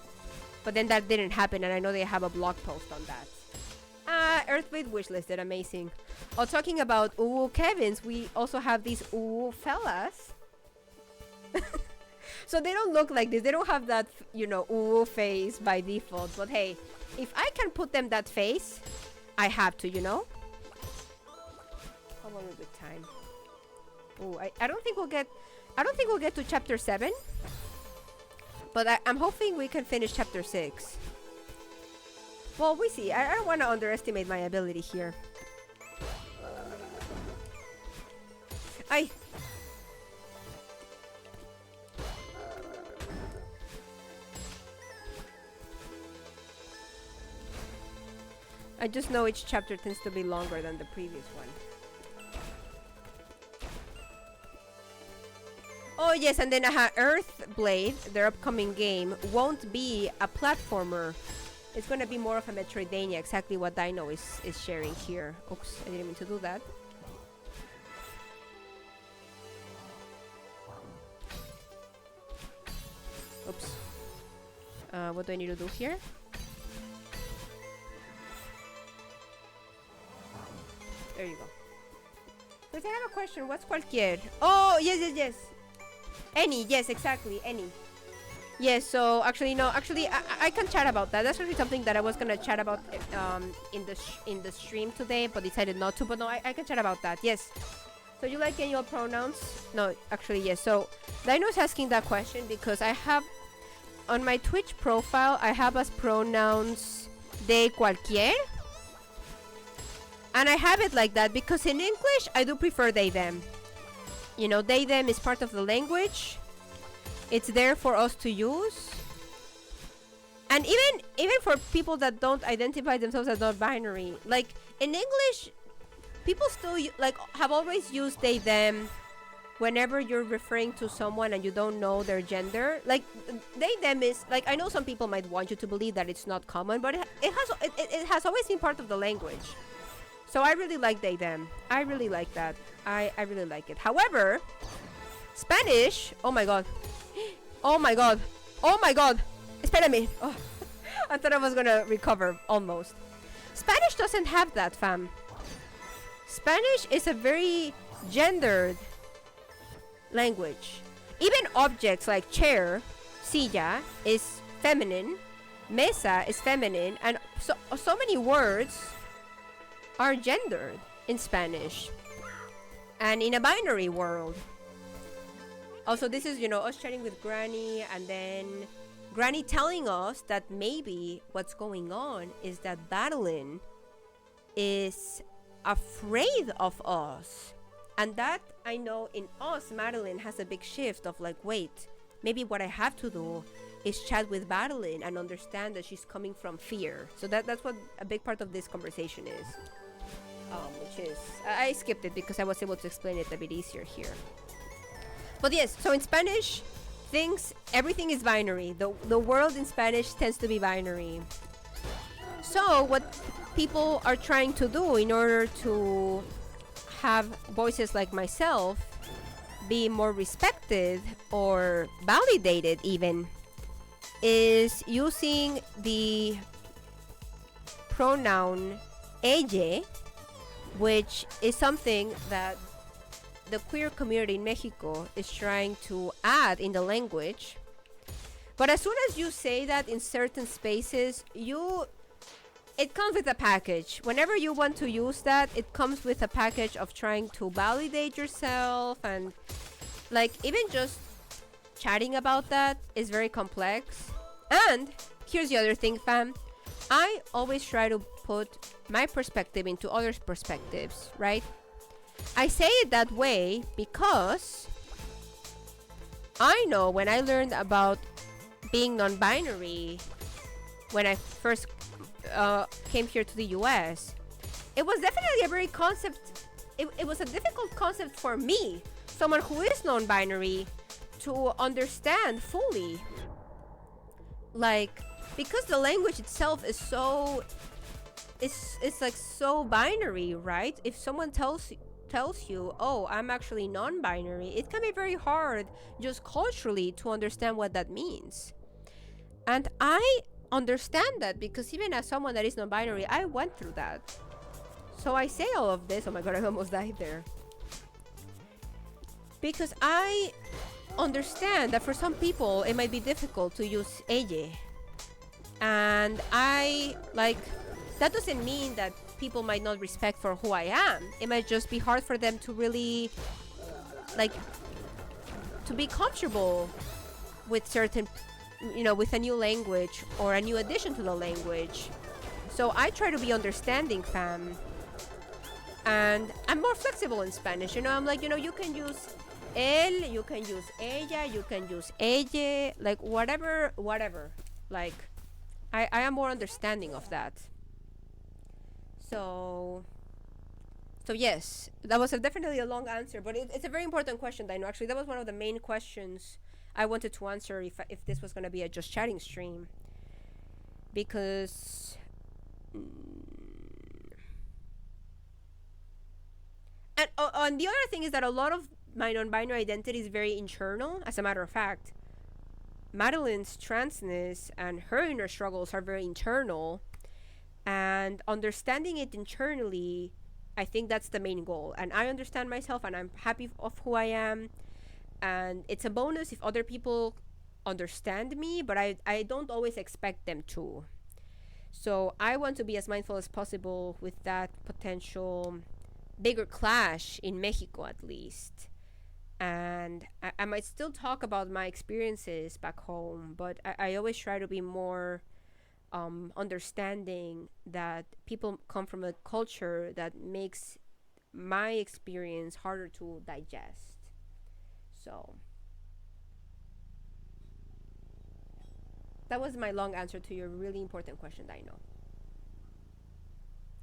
but then that didn't happen, and I know they have a blog post on that. Earthblade wishlisted, amazing. Oh, talking about Uwu Kevins, we also have these Uwu fellas. So they don't look like this. They don't have that, you know, Uwu face by default. But hey, if I can put them that face, I have to, you know? How long is the time? Oh, I don't think we'll get... I don't think we'll get to chapter 7. But I'm hoping we can finish chapter 6. Well, we see. I don't want to underestimate my ability here. I just know each chapter tends to be longer than the previous one. Oh yes, and then Earthblade, their upcoming game, won't be a platformer. It's gonna be more of a Metroidvania, exactly what Dino is sharing here. Oops, I didn't mean to do that. Oops. What do I need to do here? There you go. But I have a question. What's cualquier? Oh, yes. Any, yes, exactly, any. Yes, so actually, no, actually, I can chat about that. That's actually something that I was gonna chat about in the stream today, but decided not to. But no, I can chat about that. Yes. So you like annual pronouns? No, actually, yes. So Dino's asking that question because I have on my Twitch profile, I have as pronouns de cualquier. And I have it like that because in English, I do prefer they, them. You know, they, them is part of the language. It's there for us to use. And even for people that don't identify themselves as non-binary, like in English, people still like have always used they, them whenever you're referring to someone and you don't know their gender. Like they, them is like, I know some people might want you to believe that it's not common, but it has always been part of the language. So I really like they, them. I really like that. I really like it. However, Spanish, oh my god. Oh my god. Oh my god. Espérame. Oh, I thought I was gonna recover almost. Spanish doesn't have that, fam. Spanish is a very gendered language. Even objects like chair, silla, is feminine. Mesa is feminine. And so many words are gendered in Spanish and in a binary world. Also, this is, you know, us chatting with Granny, and then Granny telling us that maybe what's going on is that Madeline is afraid of us. And that, I know, in us, Madeline has a big shift of like, wait, maybe what I have to do is chat with Madeline and understand that she's coming from fear. So that's what a big part of this conversation is. Which is, I skipped it because I was able to explain it a bit easier here. But yes, so in Spanish, everything is binary. The world in Spanish tends to be binary. So what people are trying to do in order to have voices like myself be more respected or validated even is using the pronoun ella, which is something that the queer community in Mexico is trying to add in the language. But as soon as you say that in certain spaces, it comes with a package. Whenever you want to use that, it comes with a package of trying to validate yourself, and like even just chatting about that is very complex. And here's the other thing, fam. I always try to put my perspective into others' perspectives, right? I say it that way because I know when I learned about being non-binary, when I first came here to the US, it was definitely a very it was a difficult concept for me, someone who is non-binary, to understand fully. Like, because the language itself is so, it's like so binary, right? If someone tells you, oh, I'm actually non-binary, it can be very hard just culturally to understand what that means. And I understand that because even as someone that is non-binary, I went through that. So I say all of this. Oh my god, I almost died there. Because I understand that for some people it might be difficult to use ella. And that doesn't mean that people might not respect for who I am. It might just be hard for them to really to be comfortable with certain, with a new language or a new addition to the language. So I try to be understanding, fam. And I'm more flexible in Spanish. I'm like, you can use él, you can use ella, you can use ella, like whatever. Like, I am more understanding of that. So yes, that was definitely a long answer, but it's a very important question, Dino. Actually, that was one of the main questions I wanted to answer if this was going to be a just chatting stream. Because... And the other thing is that a lot of my non-binary identity is very internal. As a matter of fact, Madeline's transness and her inner struggles are very internal. And understanding it internally, I think that's the main goal. And I understand myself and I'm happy of who I am. And it's a bonus if other people understand me, but I don't always expect them to. So I want to be as mindful as possible with that potential bigger clash in Mexico, at least. And I might still talk about my experiences back home, but I always try to be more understanding that people come from a culture that makes my experience harder to digest. So that was my long answer to your really important question, Dino.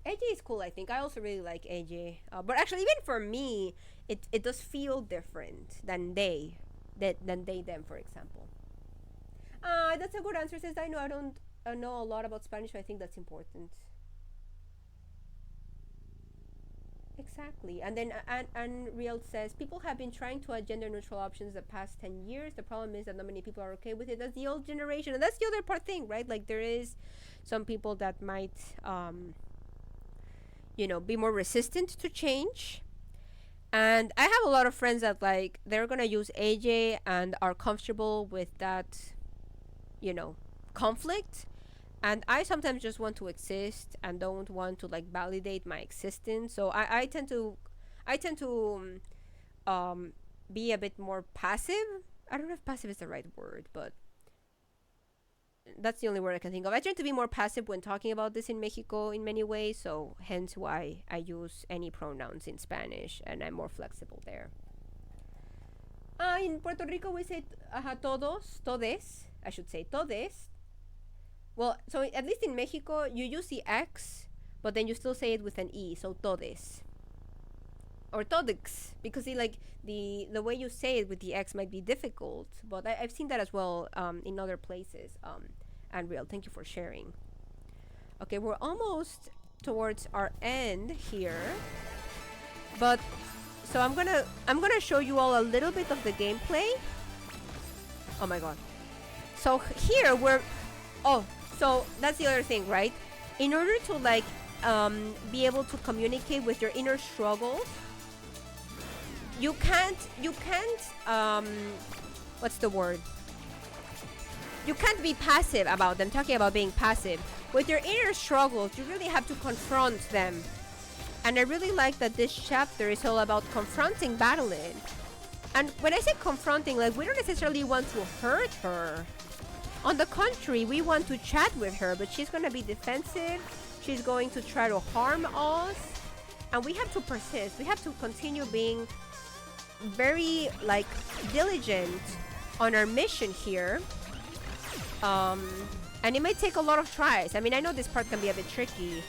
AJ is cool, I think. I also really like AJ. But actually, even for me, it does feel different than them, for example. That's a good answer, says Dino. I don't know a lot about Spanish, but I think that's important. Exactly. And then Unreal says, people have been trying to add gender neutral options the past 10 years. The problem is that not many people are okay with it. That's the old generation. And that's the other thing, right? Like, there is some people that might, be more resistant to change. And I have a lot of friends that, like, they're going to use AJ and are comfortable with that, conflict. And I sometimes just want to exist and don't want to like validate my existence. So I tend to be a bit more passive. I don't know if passive is the right word, but that's the only word I can think of. I tend to be more passive when talking about this in Mexico in many ways. So hence why I use any pronouns in Spanish and I'm more flexible there. In Puerto Rico we say todos, todes. I should say todes. Well, so at least in Mexico, you use the X, but then you still say it with an E, so todes. Or todix, because like the way you say it with the X might be difficult, but I've seen that as well in other places. Unreal, thank you for sharing. Okay, we're almost towards our end here, but so I'm gonna show you all a little bit of the gameplay. Oh my god. So here so that's the other thing, right? In order to like be able to communicate with your inner struggles, you can't what's the word? You can't be passive about them. Talking about being passive. With your inner struggles, you really have to confront them. And I really like that this chapter is all about confronting Madeline. And when I say confronting, like, we don't necessarily want to hurt her. On the contrary, we want to chat with her, but she's going to be defensive. She's going to try to harm us. And we have to persist. We have to continue being very, like, diligent on our mission here. And it might take a lot of tries. I mean, I know this part can be a bit tricky,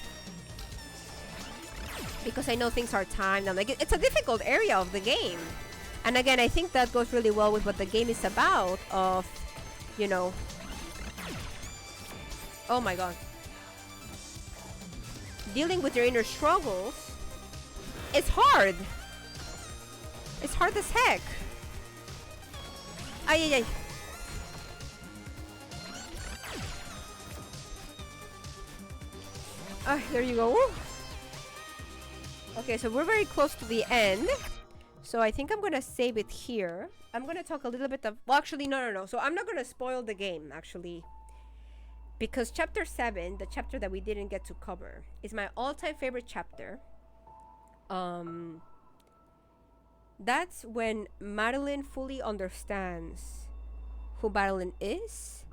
because I know things are timed. I'm like, it's a difficult area of the game. And again, I think that goes really well with what the game is about, of, you know... Oh my god. Dealing with your inner struggles, it's hard. It's hard as heck. Ay, ay, ay. There you go. Woo. Okay, so we're very close to the end. So I think I'm gonna save it here. I'm gonna talk a little bit of... Well, actually, no. So I'm not gonna spoil the game, actually. Because chapter 7, the chapter that we didn't get to cover, is my all-time favorite chapter. That's when Madeline fully understands who Madeline is,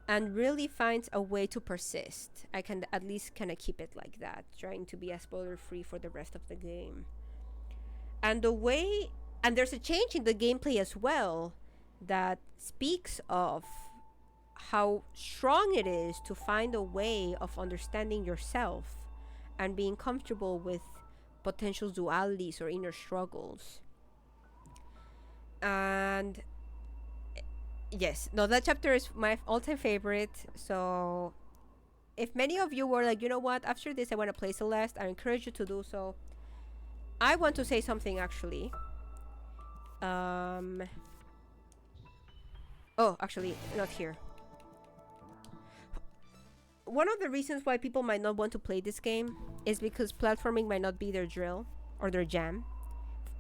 and really finds a way to persist. I can at least kind of keep it like that, trying to be as spoiler-free for the rest of the game. And the way... And there's a change in the gameplay as well that speaks of how strong it is to find a way of understanding yourself and being comfortable with potential dualities or inner struggles. And... Yes, no, that chapter is my all-time favorite. So if many of you were like, you know what, after this I want to play Celeste, I encourage you to do so. I want to say something, actually. Oh, actually, not here. One of the reasons why people might not want to play this game is because platforming might not be their drill or their jam.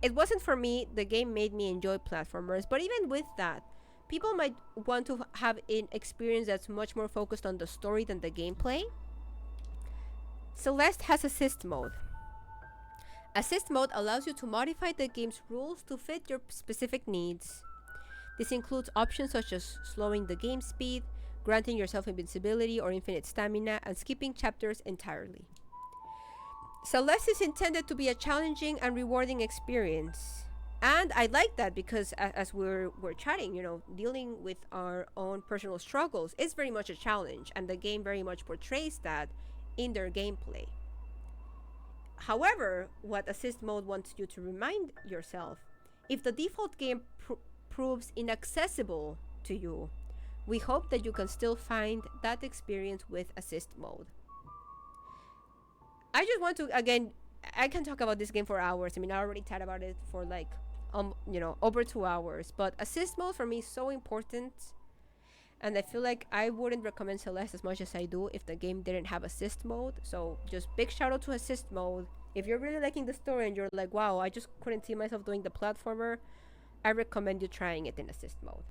It wasn't for me. The game made me enjoy platformers, but even with that, people might want to have an experience that's much more focused on the story than the gameplay. Celeste has assist mode. Assist mode allows you to modify the game's rules to fit your specific needs. This includes options such as slowing the game speed, granting yourself invincibility or infinite stamina, and skipping chapters entirely. Celeste is intended to be a challenging and rewarding experience. And I like that because as we're chatting, you know, dealing with our own personal struggles is very much a challenge, and the game very much portrays that in their gameplay. However, what assist mode wants you to remind yourself, if the default game proves inaccessible to you, we hope that you can still find that experience with assist mode. I just want to, again, I can talk about this game for hours. I mean, I already chatted about it for like you know, over 2 hours, but assist mode for me is so important, and I feel like I wouldn't recommend Celeste as much as I do if the game didn't have assist mode. So just big shout out to assist mode. If you're really liking the story and you're like, wow, I just couldn't see myself doing the platformer, I recommend you trying it in assist mode.